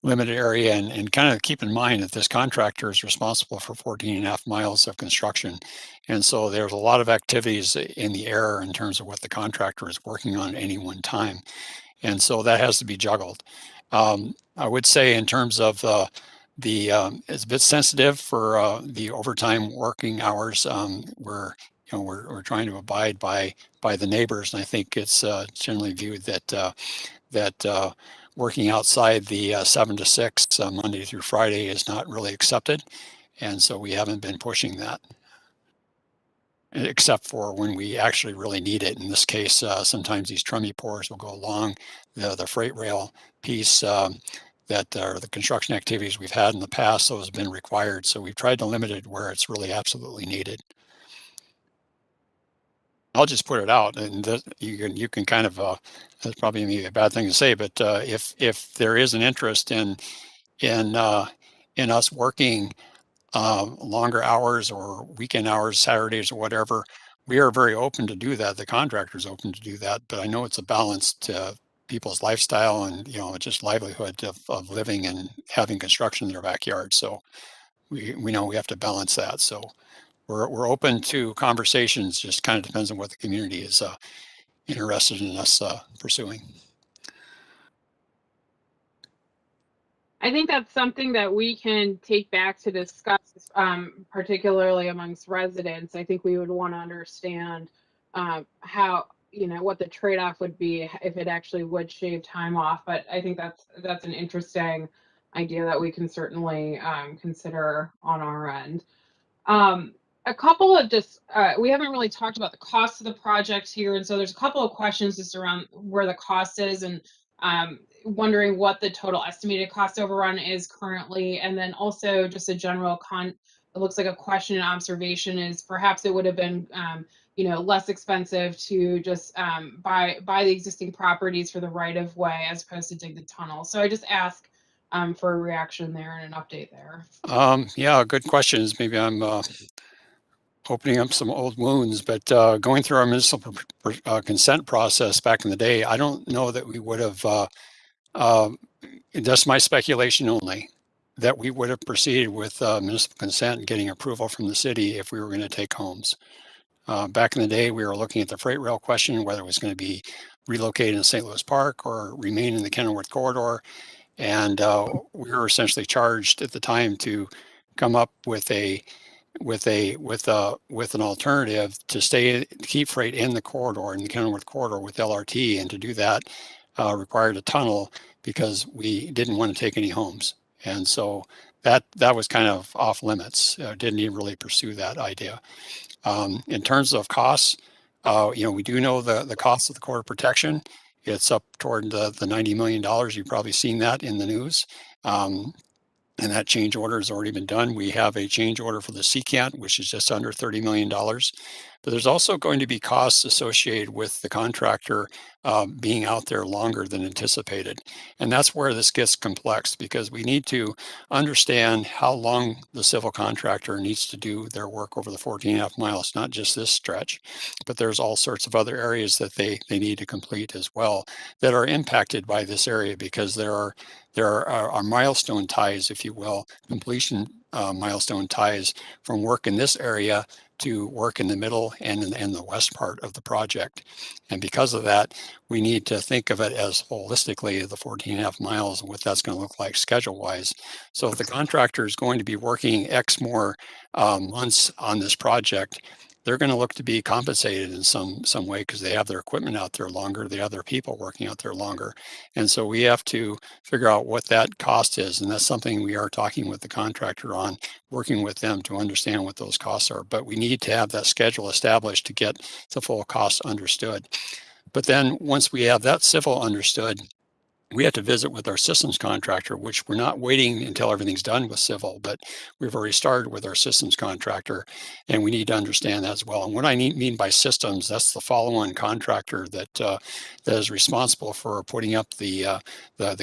limited area, and kind of keep in mind that this contractor is responsible for 14.5 miles of construction. And so there's a lot of activities in the air in terms of what the contractor is working on at any one time. And so that has to be juggled. I would say in terms of it's a bit sensitive for the overtime working hours. We're trying to abide by the neighbors, and I think it's generally viewed that working outside the 7 to 6 Monday through Friday is not really accepted, and so we haven't been pushing that, except for when we actually really need it. In this case, sometimes these trummy pours will go along the freight rail piece. That are the construction activities we've had in the past, those have been required. So we've tried to limit it where it's really absolutely needed. I'll just put it out, and you can kind of that's probably maybe a bad thing to say, but if there is an interest in us working longer hours or weekend hours, Saturdays or whatever, we are very open to do that. The contractor's open to do that, but I know it's a balance to people's lifestyle and just livelihood of living and having construction in their backyard. So we know we have to balance that. So we're open to conversations. Just kind of depends on what the community is interested in us pursuing. I think that's something that we can take back to discuss, particularly amongst residents. I think we would want to understand how, what the trade-off would be if it actually would shave time off. But I think that's an interesting idea that we can certainly consider on our end. A couple of we haven't really talked about the cost of the project here, and so there's a couple of questions just around where the cost is, and wondering what the total estimated cost overrun is currently, and then also just a general it looks like a question and observation is perhaps it would have been less expensive to just buy the existing properties for the right of way as opposed to dig the tunnel. So I just ask for a reaction there and an update there. Yeah, good questions. Maybe I'm opening up some old wounds, but going through our municipal consent process back in the day, I don't know that we would have, that's my speculation only, that we would have proceeded with municipal consent and getting approval from the city if we were going to take homes. Back in the day, we were looking at the freight rail question, whether it was going to be relocated in St. Louis Park or remain in the Kenilworth corridor. And we were essentially charged at the time to come up with an alternative to keep freight in the corridor, in the Kenilworth corridor with LRT, and to do that required a tunnel because we didn't want to take any homes. And so that was kind of off limits. Didn't even really pursue that idea. In terms of costs, we do know the cost of the corridor protection. It's up toward the $90 million. You've probably seen that in the news. And that change order has already been done. We have a change order for the CCANT, which is just under $30 million. But there's also going to be costs associated with the contractor being out there longer than anticipated. And that's where this gets complex, because we need to understand how long the civil contractor needs to do their work over the 14.5 miles, not just this stretch, but there's all sorts of other areas that they need to complete as well that are impacted by this area, because there are milestone ties, if you will, completion milestone ties from work in this area to work in the middle and in the west part of the project. And because of that, we need to think of it as holistically the 14.5 miles and what that's going to look like schedule-wise. So if the contractor is going to be working X more months on this project, they're going to look to be compensated in some way because they have their equipment out there longer, they have their people working out there longer. And so we have to figure out what that cost is. And that's something we are talking with the contractor on, working with them to understand what those costs are. But we need to have that schedule established to get the full cost understood. But then once we have that civil understood, we have to visit with our systems contractor, which we're not waiting until everything's done with civil, but we've already started with our systems contractor, and we need to understand that as well. And what I mean by systems, that's the follow-on contractor that is responsible for putting up the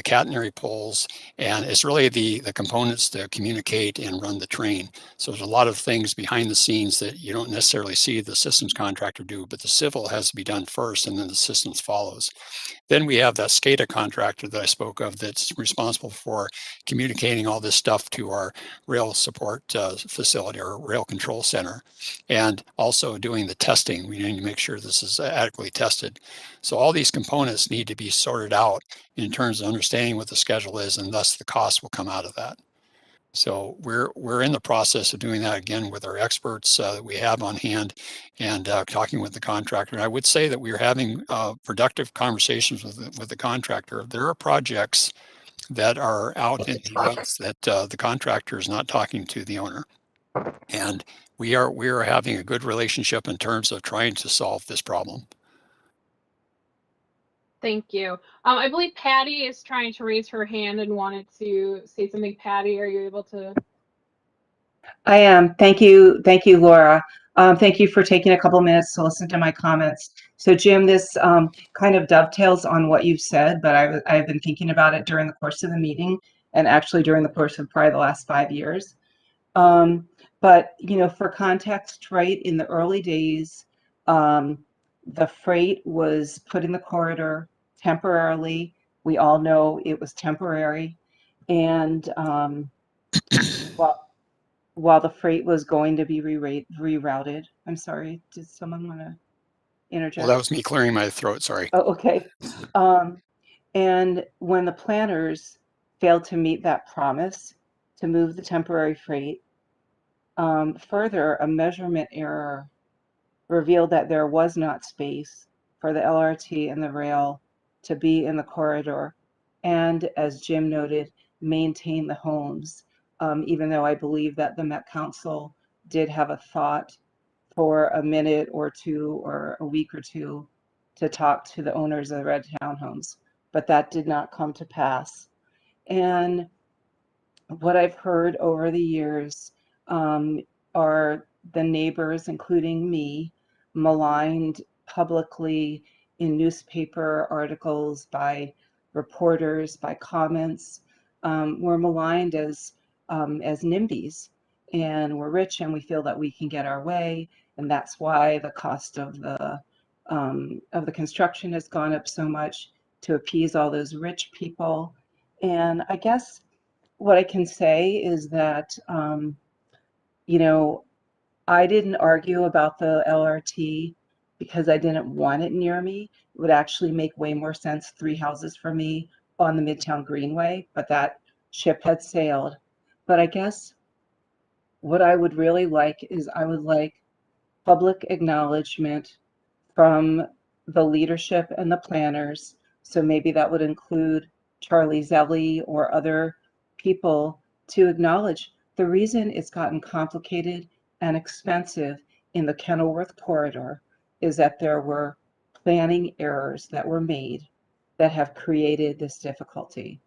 catenary poles, and it's really the components to communicate and run the train. So there's a lot of things behind the scenes that you don't necessarily see the systems contractor do, but the civil has to be done first, and then the systems follows. Then we have that SCADA contractor contractor that I spoke of that's responsible for communicating all this stuff to our rail support facility or rail control center, and also doing the testing. We need to make sure this is adequately tested. So all these components need to be sorted out in terms of understanding what the schedule is, and thus the cost will come out of that. So we're in the process of doing that again with our experts that we have on hand, and talking with the contractor. And I would say that we are having productive conversations with the contractor. There are projects that are out in the US that the contractor is not talking to the owner, and we are having a good relationship in terms of trying to solve this problem. Thank you. I believe Patty is trying to raise her hand and wanted to say something. Patty, are you able to? I am. Thank you, Laura. Thank you for taking a couple minutes to listen to my comments. So Jim, this kind of dovetails on what you've said, but I've been thinking about it during the course of the meeting, and actually during the course of probably the last 5 years. But for context, right, in the early days, the freight was put in the corridor temporarily. We all know it was temporary. And while the freight was going to be rerouted. I'm sorry, did someone want to interject? Well, that was me clearing my throat, sorry. Oh, okay. And when the planners failed to meet that promise to move the temporary freight, further, a measurement error revealed that there was not space for the LRT and the rail to be in the corridor, and as Jim noted, maintain the homes, even though I believe that the Met Council did have a thought for a minute or two or a week or two to talk to the owners of the red townhomes, but that did not come to pass. And what I've heard over the years are the neighbors, including me, maligned publicly in newspaper articles by reporters, by comments. We're maligned as NIMBYs, and we're rich and we feel that we can get our way, and that's why the cost of the construction has gone up so much to appease all those rich people. And I guess what I can say is that, I didn't argue about the LRT because I didn't want it near me. It would actually make way more sense 3 houses from me on the Midtown Greenway, but that ship had sailed. But I guess what I would really like is I would like public acknowledgement from the leadership and the planners. So maybe that would include Charlie Zelli or other people to acknowledge the reason it's gotten complicated and expensive in the Kenilworth corridor is that there were planning errors that were made that have created this difficulty.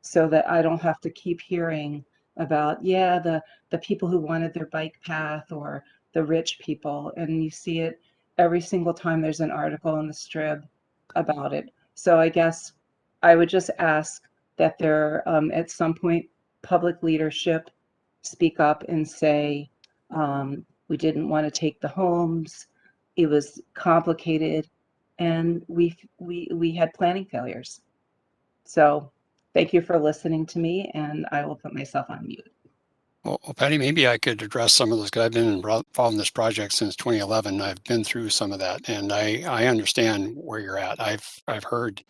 So that I don't have to keep hearing about, yeah, the people who wanted their bike path or the rich people. And you see it every single time there's an article in the Strib about it. So I guess I would just ask that there, at some point, public leadership speak up and say, we didn't want to take the homes. It was complicated, and we had planning failures. So thank you for listening to me, and I will put myself on mute. Well, Patty, maybe I could address some of those, because I've been involved in this project since 2011. I've been through some of that, and I understand where you're at. I've heard,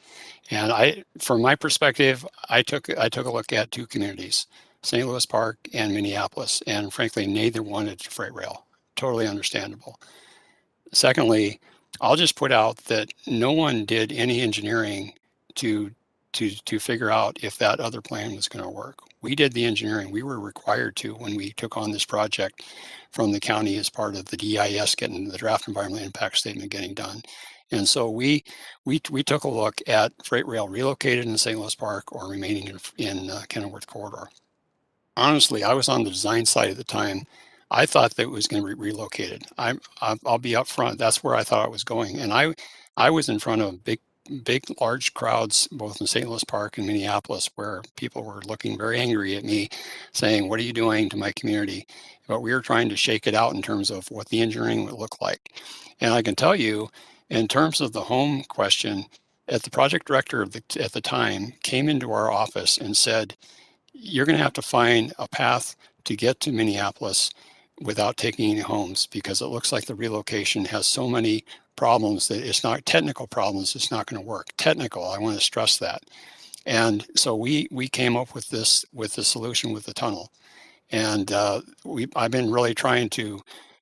and from my perspective, I took a look at 2 communities, St. Louis Park and Minneapolis, and frankly, neither wanted freight rail. Totally understandable. Secondly, I'll just put out that no one did any engineering to figure out if that other plan was going to work. We did the engineering. We were required to when we took on this project from the county as part of the DIS getting the draft environmental impact statement getting done. And so we took a look at freight rail relocated in St. Louis Park or remaining in Kenilworth corridor. Honestly, I was on the design side at the time. I thought that it was going to be relocated. I'll be upfront. That's where I thought it was going. And I was in front of large crowds, both in St. Louis Park and Minneapolis, where people were looking very angry at me, saying, "What are you doing to my community?" But we were trying to shake it out in terms of what the engineering would look like. And I can tell you, in terms of the home question, the project director at the time came into our office and said, you're going to have to find a path to get to Minneapolis without taking any homes, because it looks like the relocation has so many problems that it's not technical problems. It's not going to work. Technical, I want to stress that. And so we came up with the solution with the tunnel. And I've been really trying to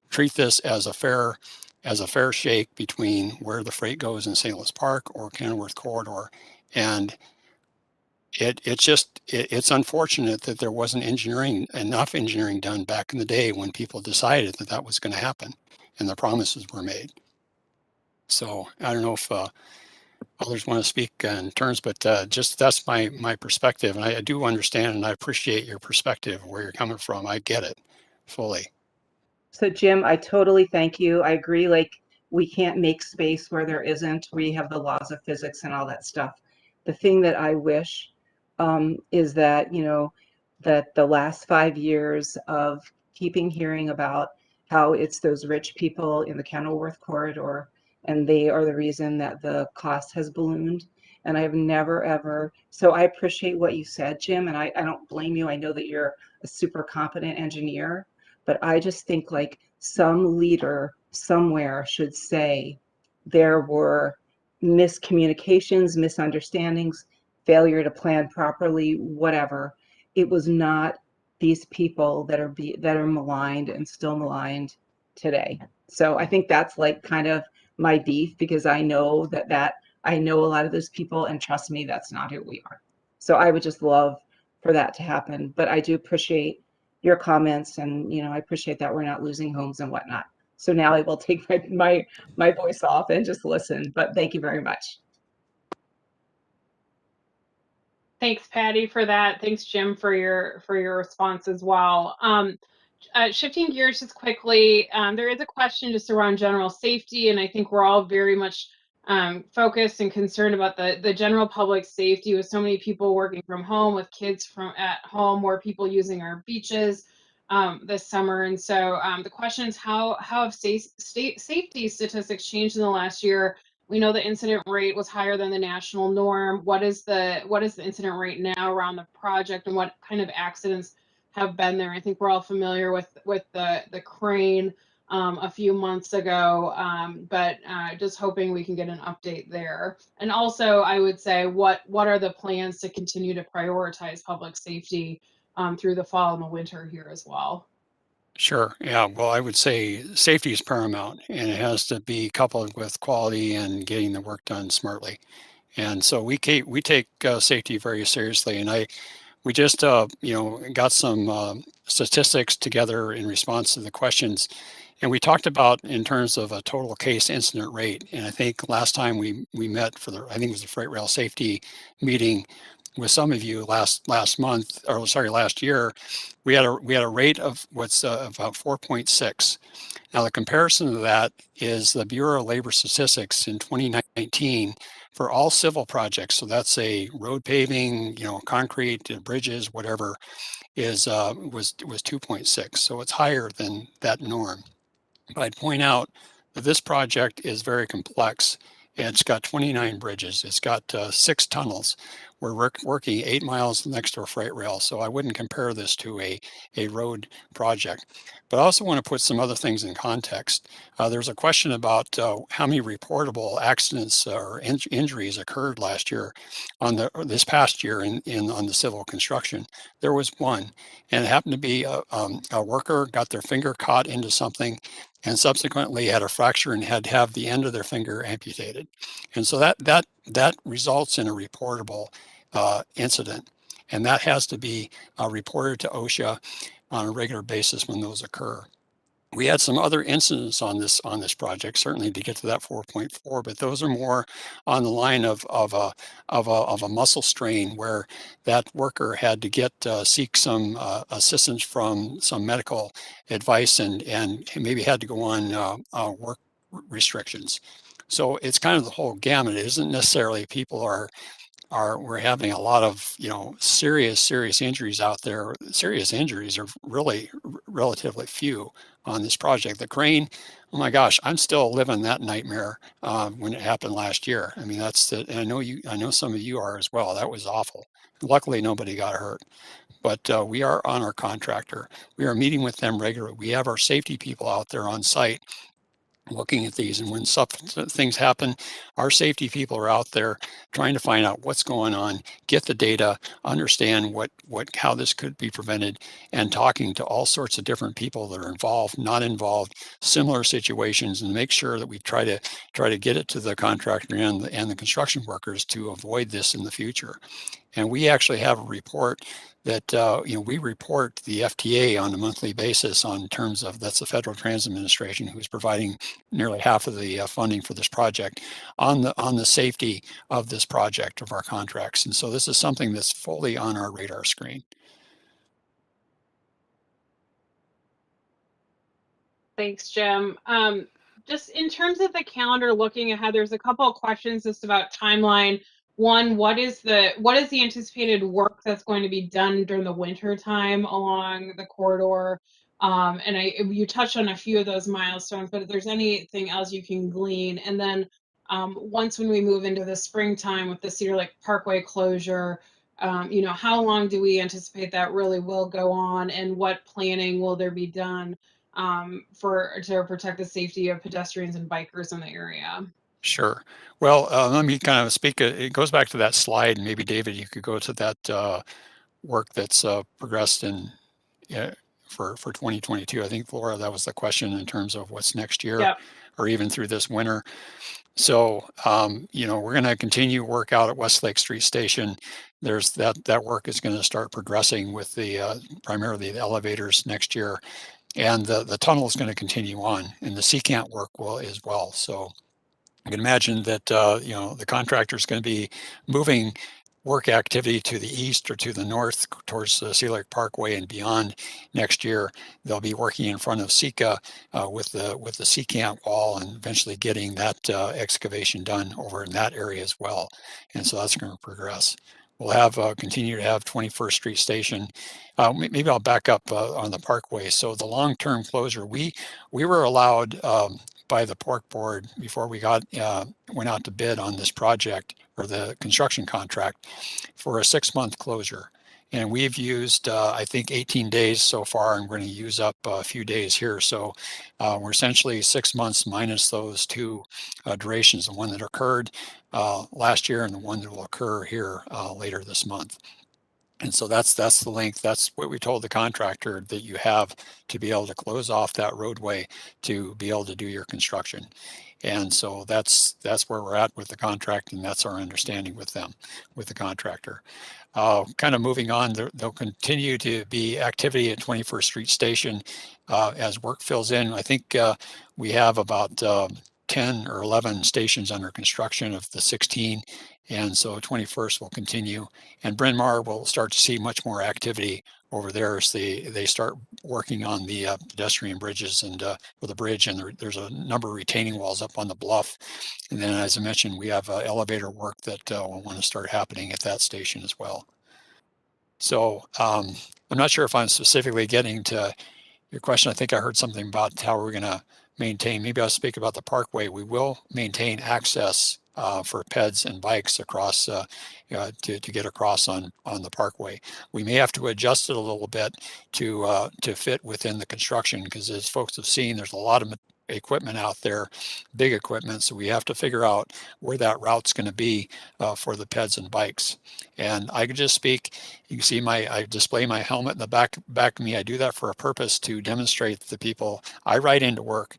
treat this as a fair shake between where the freight goes in St. Louis Park or Kenilworth corridor. And it's unfortunate that there wasn't enough engineering done back in the day when people decided that that was going to happen and the promises were made. So I don't know if others want to speak in terms, but just that's my perspective. And I do understand and I appreciate your perspective, where you're coming from. I get it fully. So Jim, I totally thank you. I agree, like we can't make space where there isn't. We have the laws of physics and all that stuff. The thing that I wish is that, that the last 5 years of keeping hearing about how it's those rich people in the Kenilworth corridor, and they are the reason that the cost has ballooned. And I've never ever, so I appreciate what you said, Jim, and I don't blame you. I know that you're a super competent engineer, but I just think like some leader somewhere should say there were miscommunications, misunderstandings, failure to plan properly, whatever. It was not these people that are maligned and still maligned today. So I think that's like kind of my beef, because I know that I know a lot of those people, and trust me, that's not who we are. So I would just love for that to happen. But I do appreciate your comments, and I appreciate that we're not losing homes and whatnot. So now I will take my voice off and just listen. But thank you very much. Thanks, Patty, for that. Thanks, Jim, for your response as well. Shifting gears just quickly, there is a question just around general safety, and I think we're all very much focused and concerned about the general public safety, with so many people working from home, with kids from at home, more people using our beaches this summer. And so the question is, how have safety statistics changed in the last year? We know the incident rate was higher than the national norm. What is the incident rate now around the project, and what kind of accidents have been there? I think we're all familiar with the crane a few months ago, but just hoping we can get an update there. And also, I would say, what are the plans to continue to prioritize public safety through the fall and the winter here as well? Sure. Yeah. Well, I would say safety is paramount, and it has to be coupled with quality and getting the work done smartly. And so we take safety very seriously. And we just got some statistics together in response to the questions, and we talked about in terms of a total case incident rate. And I think last time we met I think it was the freight rail safety meeting with some of you last year, we had a rate of what's about 4.6. Now the comparison to that is the Bureau of Labor Statistics in 2019 for all civil projects. So that's a road paving, concrete, bridges, whatever, was 2.6. So it's higher than that norm. But I'd point out that this project is very complex. It's got 29 bridges. It's got 6 tunnels. We're working 8 miles next to a freight rail, so I wouldn't compare this to a road project. But I also want to put some other things in context. There's a question about how many reportable accidents or injuries occurred last year this past year on the civil construction. There was one, and it happened to be a worker got their finger caught into something and subsequently had a fracture and had to have the end of their finger amputated. And so that results in a reportable incident. And that has to be reported to OSHA on a regular basis when those occur. We had some other incidents on this project, certainly to get to that 4.4, but those are more on the line of a muscle strain, where that worker had to seek some assistance from some medical advice and maybe had to go on work restrictions. So it's kind of the whole gamut. It isn't necessarily people are we're having a lot of, serious injuries out there. Serious injuries are really relatively few on this project. The crane, oh my gosh, I'm still living that nightmare when it happened last year. I mean, and I know some of you are as well. That was awful. Luckily, nobody got hurt. But we are on our contractor. We are meeting with them regularly. We have our safety people out there on site looking at these, and when things happen, our safety people are out there trying to find out what's going on, get the data, understand how this could be prevented, and talking to all sorts of different people that are involved, not involved, similar situations, and make sure that we try to get it to the contractor and the construction workers to avoid this in the future. And we actually have a report that, we report the FTA on a monthly basis on terms of, that's the Federal Transit Administration, who's providing nearly half of the funding for this project, on the safety of this project, of our contracts. And so this is something that's fully on our radar screen. Thanks, Jim. Just in terms of the calendar, looking ahead, there's a couple of questions just about timeline. One, what is the anticipated work that's going to be done during the winter time along the corridor? And you touched on a few of those milestones, but if there's anything else you can glean, and then once when we move into the springtime with the Cedar Lake Parkway closure, how long do we anticipate that really will go on, and what planning will there be done to protect the safety of pedestrians and bikers in the area? Sure. Well, let me kind of speak. It goes back to that slide, and maybe David, you could go to that work that's progressed in for 2022. I think, Laura, that was the question in terms of what's next year, Yep. or even through this winter. So, we're going to continue work out at Westlake Street Station. There's that work is going to start progressing with the primarily the elevators next year, and the tunnel is going to continue on, and the secant work will as well. So I can imagine that the contractor is going to be moving work activity to the east or to the north towards the Cedar Lake Parkway and beyond next year. They'll be working in front of SECA with the secant wall, and eventually getting that excavation done over in that area as well. And so that's going to progress. We'll have continue to have 21st Street Station. Maybe I'll back up on the Parkway. So the long-term closure, we were allowed by the Pork Board before we went out to bid on this project, or the construction contract, for a 6-month closure. And we've used, I think, 18 days so far, and we're going to use up a few days here. So we're essentially 6 months minus those two durations, the one that occurred last year and the one that will occur here later this month. And so that's the length. That's what we told the contractor that you have to be able to close off that roadway to be able to do your construction. And so that's where we're at with the contract, and that's our understanding with them, with the contractor. Kind of moving on, there'll continue to be activity at 21st Street Station as work fills in. I think we have about 10 or 11 stations under construction of the 16. And so 21st will continue, and Bryn Mawr will start to see much more activity over there as they start working on the pedestrian bridges and for the bridge, and there's a number of retaining walls up on the bluff. And then, as I mentioned, we have elevator work that will want to start happening at that station as well. So I'm not sure if I'm specifically getting to your question. I think I heard something about how we're going to maintain. Maybe I'll speak about the Parkway. We will maintain access for peds and bikes across to get across on the Parkway. We may have to adjust it a little bit to fit within the construction, because as folks have seen, there's a lot of equipment out there, big equipment. So we have to figure out where that route's going to be for the peds and bikes. And I can just speak. You can see I display my helmet in the back of me. I do that for a purpose, to demonstrate to the people. I ride into work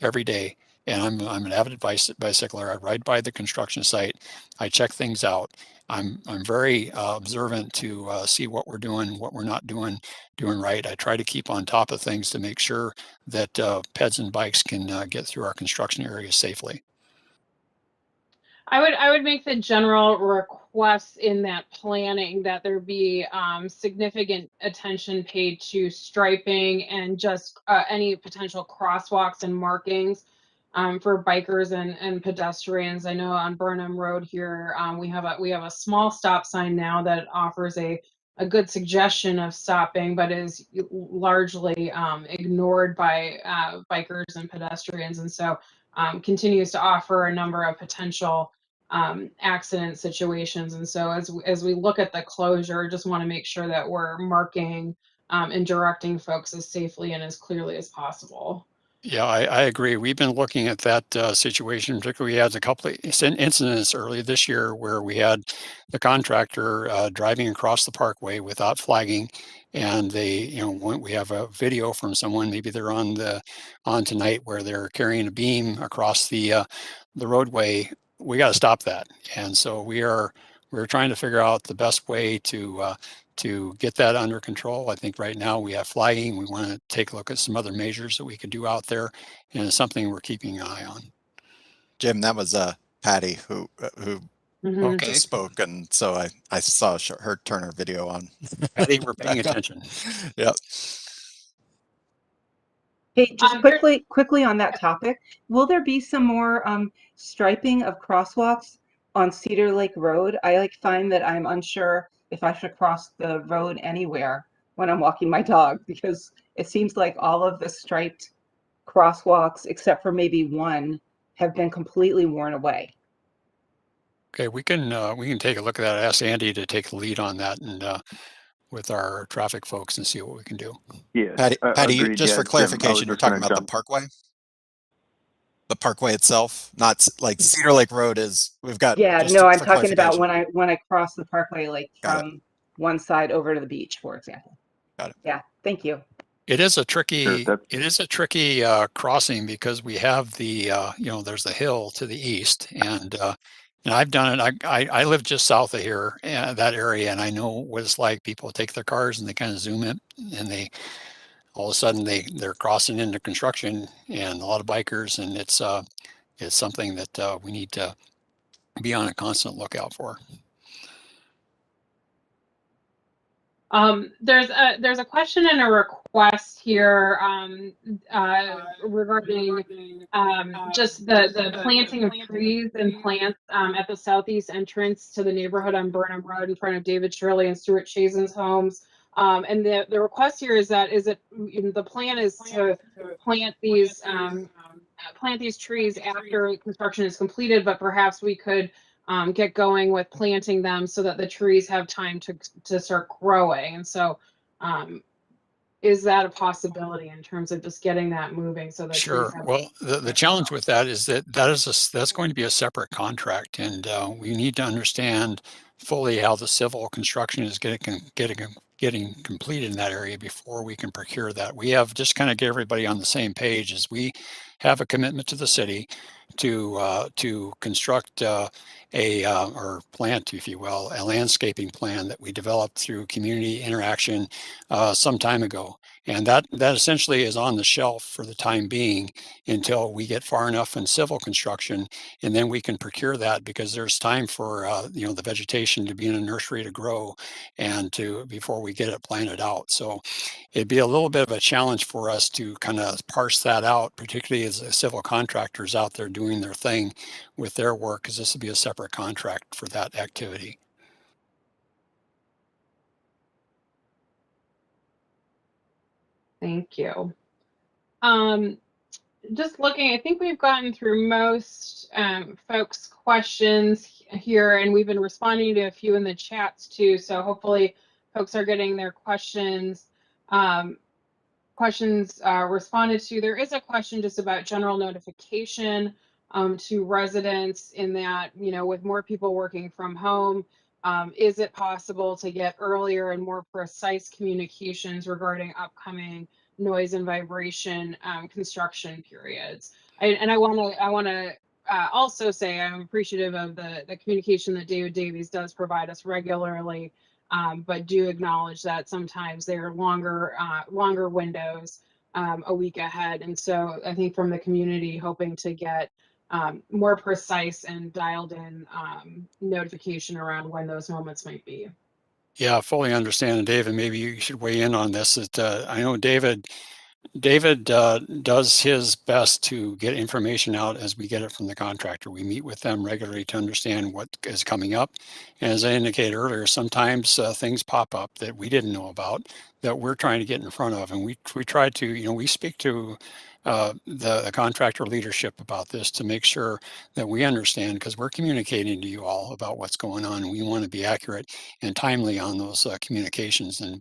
every day, and I'm an avid bicycler. I ride by the construction site. I check things out. I'm very observant to see what we're doing, what we're not doing right. I try to keep on top of things to make sure that peds and bikes can get through our construction areas safely. I would make the general request in that planning that there be significant attention paid to striping and just any potential crosswalks and markings for bikers and pedestrians. I know on Burnham Road here, we have a small stop sign now that offers a good suggestion of stopping, but is largely ignored by bikers and pedestrians, and so continues to offer a number of potential accident situations. And so as we look at the closure, just want to make sure that we're marking and directing folks as safely and as clearly as possible. Yeah, I agree. We've been looking at that situation. Particularly, we had a couple of incidents early this year where we had the contractor driving across the parkway without flagging, and we have a video from someone. Maybe they're on tonight where they're carrying a beam across the roadway. We got to stop that, and so we're trying to figure out the best way to get that under control. I think right now we have flagging. We want to take a look at some other measures that we could do out there, and it's something we're keeping an eye on. Jim, that was Patty who Okay, just spoke, and so I saw her turn her video on. Patty, we're paying attention. Yep. Hey, just quickly on that topic, will there be some more striping of crosswalks on Cedar Lake Road? I find that I'm unsure if I should cross the road anywhere when I'm walking my dog, because it seems like all of the striped crosswalks, except for maybe one, have been completely worn away. Okay, we can take a look at that. Ask Andy to take the lead on that, and with our traffic folks, and see what we can do. Yeah, Patty, agreed. just for Jim, clarification, you're talking about the parkway? The parkway itself, not like Cedar Lake Road is, we've got. Yeah, just no, I'm for talking about clarification. when I cross the parkway, Got it. from one side over to the beach, for example. Got it. Yeah, thank you. It is a tricky, Sure, crossing because we have there's the hill to the east, and I've done it. I live just south of here, that area, and I know what it's like. People take their cars and they kind of zoom in, and they all of a sudden they're crossing into construction, and a lot of bikers, and it's something that we need to be on a constant lookout for. There's a question and a request here regarding just the planting of trees and plants at the southeast entrance to the neighborhood on Burnham Road in front of David Shirley and Stuart Chazen's homes. And the request here is that the plan is to plant these trees after construction is completed, but perhaps we could get going with planting them so that the trees have time to start growing. And so is that a possibility in terms of just getting that moving so that Sure. Well, the challenge with that is that's going to be a separate contract, and we need to understand fully how the civil construction is getting completed in that area before we can procure that. We have, just kind of get everybody on the same page, as we have a commitment to the city to construct or plant, if you will, a landscaping plan that we developed through community interaction some time ago. And that essentially is on the shelf for the time being until we get far enough in civil construction, and then we can procure that, because there's time for the vegetation to be in a nursery to grow, and before we get it planted out. So it'd be a little bit of a challenge for us to kind of parse that out, particularly as the civil contractors out there doing their thing with their work, because this would be a separate contract for that activity. Thank you. Just looking, I think we've gotten through most folks' questions here, and we've been responding to a few in the chats too. So hopefully folks are getting their questions responded to. There is a question just about general notification to residents, in that, with more people working from home, is it possible to get earlier and more precise communications regarding upcoming noise and vibration construction periods? I want to also say I'm appreciative of the communication that David Davies does provide us regularly, but do acknowledge that sometimes they're longer windows a week ahead. And so I think from the community, hoping to get more precise and dialed in notification around when those moments might be. Yeah, fully understand. And David, maybe you should weigh in on this. I know David David does his best to get information out as we get it from the contractor. We meet with them regularly to understand what is coming up. And as I indicated earlier, sometimes things pop up that we didn't know about that we're trying to get in front of. And we try to, we speak to the contractor leadership about this to make sure that we understand, because we're communicating to you all about what's going on. And we want to be accurate and timely on those communications. And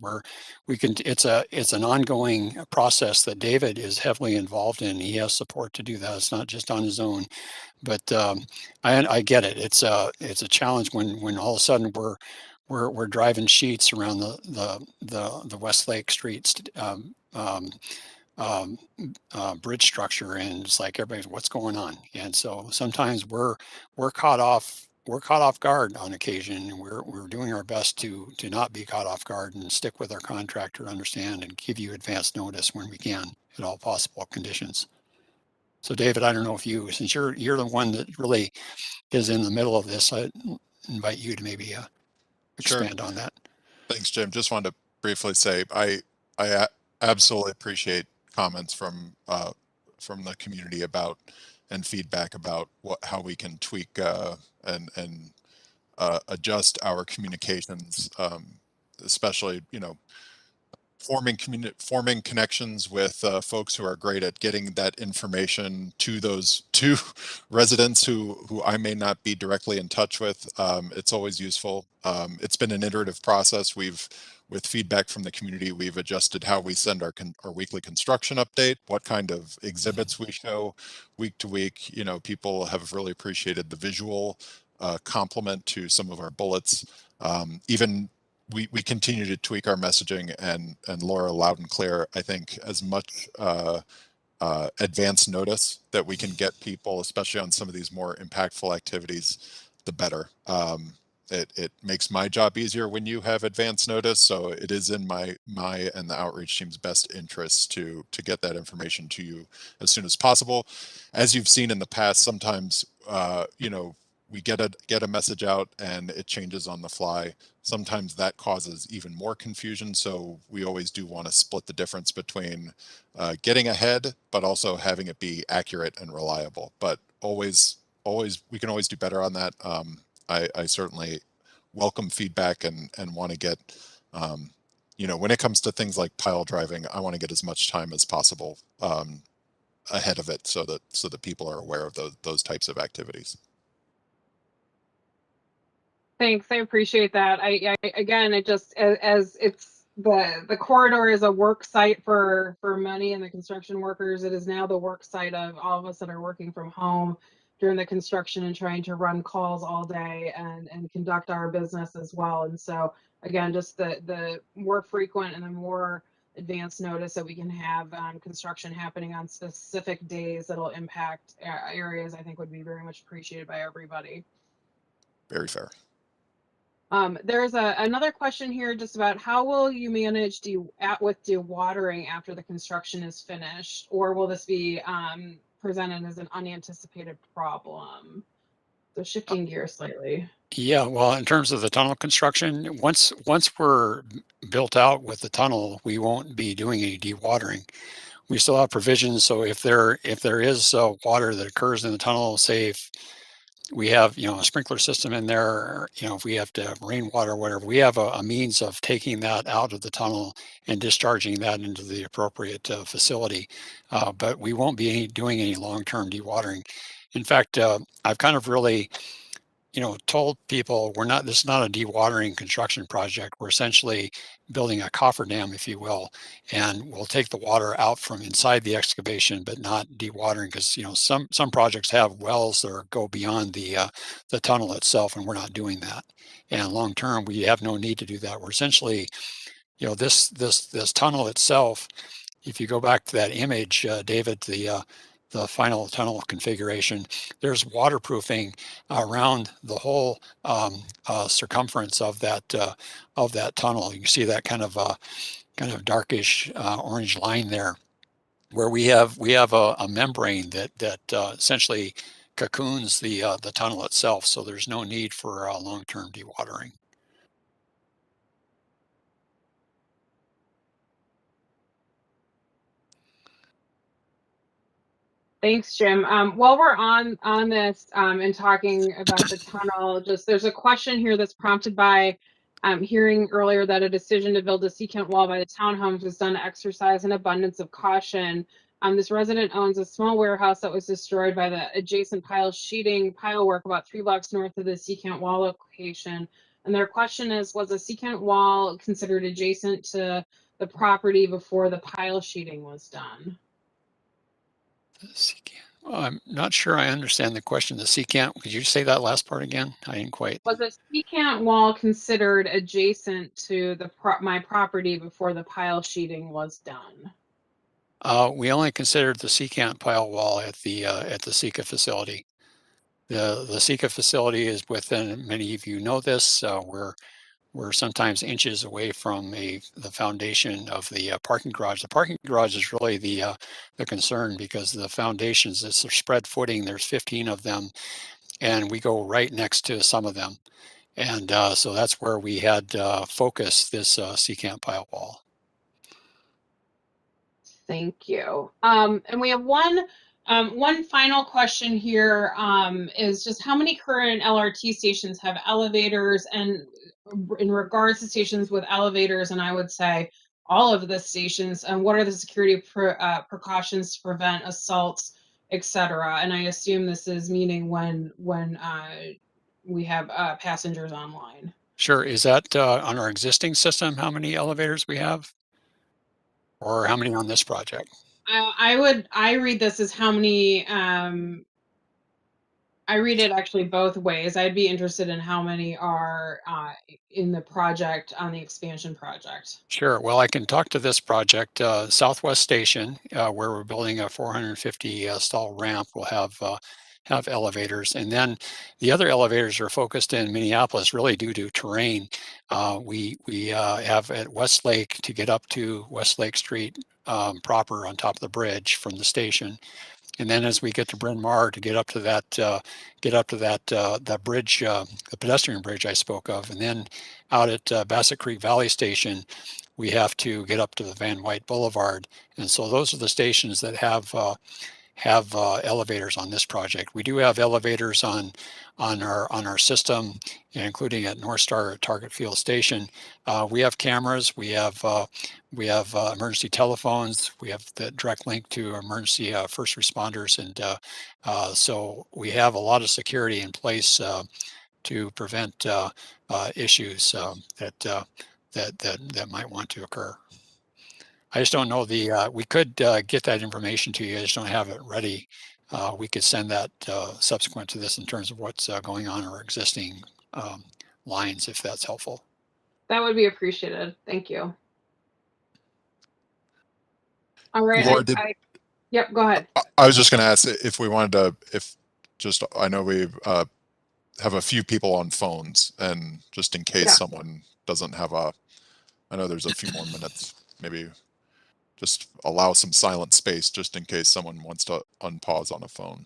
it's an ongoing process that David is heavily involved in. He has support to do that. It's not just on his own, but I get it. It's a challenge when all of a sudden we're driving sheets around the Westlake Streets um, bridge structure, and it's like everybody's, what's going on? And so sometimes we're caught off guard on occasion, and we're doing our best to not be caught off guard and stick with our contractor, understand, and give you advance notice when we can at all possible conditions. So David, I don't know if since you're the one that really is in the middle of this, I invite you to maybe Sure. expand on that. Thanks, Jim. Just wanted to briefly say I absolutely appreciate comments from the community about and feedback about how we can tweak and adjust our communications, especially forming connections with folks who are great at getting that information to those two residents who I may not be directly in touch with. It's always useful. It's been an iterative process. With feedback from the community, we've adjusted how we send our weekly construction update, what kind of exhibits we show week to week. People have really appreciated the visual complement to some of our bullets. Even we continue to tweak our messaging, and Laura, loud and clear, I think as much advance notice that we can get people, especially on some of these more impactful activities, the better. It makes my job easier when you have advance notice, so it is in my and the outreach team's best interest to get that information to you as soon as possible. As you've seen in the past, sometimes we get a message out and it changes on the fly. Sometimes that causes even more confusion, so we always do want to split the difference between getting ahead, but also having it be accurate and reliable. But always, we can always do better on that. I certainly welcome feedback and want to get, when it comes to things like pile driving, I want to get as much time as possible ahead of it so that people are aware of those types of activities. Thanks, I appreciate that. I again, it just as it's the corridor is a work site for many and the construction workers. It is now the work site of all of us that are working from home during the construction and trying to run calls all day and conduct our business as well. And so again, just the more frequent and the more advanced notice that we can have on construction happening on specific days that'll impact areas, I think would be very much appreciated by everybody. Very fair. There's another question here just about how will you manage with dewatering after the construction is finished, or will this be presented as an unanticipated problem? So shifting gears slightly. Yeah, well, in terms of the tunnel construction, once we're built out with the tunnel, we won't be doing any dewatering. We still have provisions, so if there is water that occurs in the tunnel, say if we have a sprinkler system in there, or, if we have to have rainwater or whatever, we have a means of taking that out of the tunnel and discharging that into the appropriate facility. But we won't be doing any long-term dewatering. In fact, I've kind of really told people this is not a dewatering construction project. We're essentially building a cofferdam, if you will, and we'll take the water out from inside the excavation, but not dewatering, because some projects have wells that go beyond the tunnel itself, and we're not doing that. And long term, we have no need to do that. We're essentially, this tunnel itself. If you go back to that image, David, the final tunnel configuration, there's waterproofing around the whole circumference of that tunnel. You can see that kind of darkish orange line there, where we have a membrane that essentially cocoons the tunnel itself. So there's no need for long-term dewatering. Thanks, Jim. While we're on this and talking about the tunnel, there's a question here that's prompted by hearing earlier that a decision to build a secant wall by the townhomes was done to exercise an abundance of caution. This resident owns a small warehouse that was destroyed by the adjacent pile work about 3 blocks north of the secant wall location. And their question is, was a secant wall considered adjacent to the property before the pile sheeting was done? I'm not sure I understand the question. The secant, could you say that last part again? I didn't quite. Was a secant wall considered adjacent to my property before the pile sheeting was done? We only considered the secant pile wall at the SECA facility. The SECA facility is within, many of you know this, we're sometimes inches away from the foundation of the parking garage. The parking garage is really the concern, because the foundations, it's a spread footing. There's 15 of them, and we go right next to some of them. And so that's where we had focused this secant pile wall. Thank you. And we have one final question here, is just how many current LRT stations have elevators? And in regards to stations with elevators, and I would say all of the stations, and what are the security precautions to prevent assaults, etc.? And I assume this is meaning when we have passengers online. Sure. Is that on our existing system, how many elevators we have? Or how many on this project? I read this as how many, I read it actually both ways. I'd be interested in how many are in the project, on the expansion project. Sure. Well, I can talk to this project. Southwest Station, where we're building a 450 stall ramp, will have elevators, and then the other elevators are focused in Minneapolis, really due to terrain. We have at Westlake, to get up to Westlake Street proper on top of the bridge from the station. And then as we get to Bryn Mawr, to get up to that that bridge, the pedestrian bridge I spoke of, and then out at Bassett Creek Valley Station, we have to get up to the Van Wyck Boulevard. And so those are the stations that have elevators on this project. We do have elevators on our system, including at North Star Target Field Station. We have cameras. We have emergency telephones. We have the direct link to emergency first responders, and so we have a lot of security in place to prevent issues that might want to occur. I just don't know we could get that information to you. I just don't have it ready. We could send that subsequent to this in terms of what's going on in our existing lines, if that's helpful. That would be appreciated. Thank you. All right. Laura, Yep, go ahead. I was just going to ask if we wanted to, I know we have a few people on phones, and just in case someone doesn't have I know there's a few more minutes, maybe just allow some silent space just in case someone wants to unpause on a phone.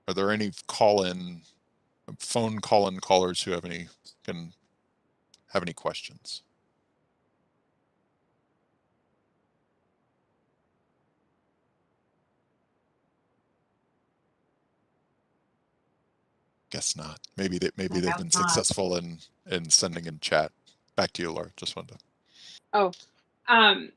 Are there any phone call-in callers who can have any questions? Guess not. Maybe they've been successful in sending in chat. Back to you, Laura. Just wanted to. Oh, are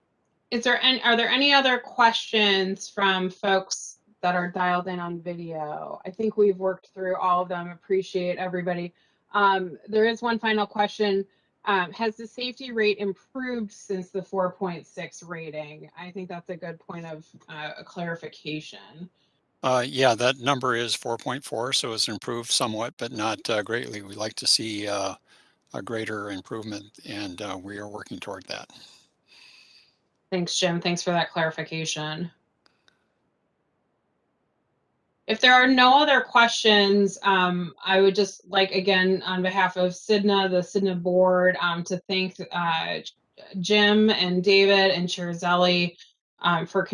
there any other questions from folks that are dialed in on video? I think we've worked through all of them. Appreciate everybody. There is one final question. Has the safety rate improved since the 4.6 rating? I think that's a good point of a clarification. Yeah, that number is 4.4, so it's improved somewhat, but not greatly. We'd like to see a greater improvement, and we are working toward that. Thanks, Jim. Thanks for that clarification. If there are no other questions, I would just like, again, on behalf of CIDNA, the CIDNA board, to thank Jim and David and Chair Zelli for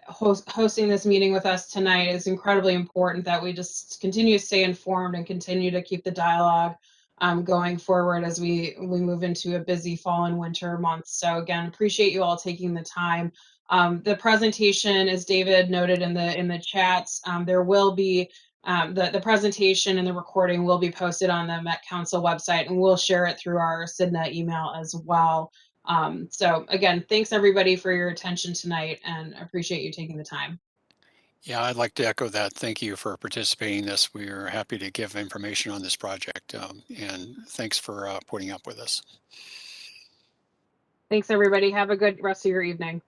hosting this meeting with us tonight. It's incredibly important that we just continue to stay informed and continue to keep the dialogue going forward as we move into a busy fall and winter months. So again, appreciate you all taking the time. The presentation, as David noted in the chats, there will be the presentation and the recording will be posted on the Met Council website, and we'll share it through our CIDNA email as well. So again, thanks everybody for your attention tonight, and appreciate you taking the time. Yeah, I'd like to echo that. Thank you for participating in this. We are happy to give information on this project, and thanks for putting up with us. Thanks everybody. Have a good rest of your evening.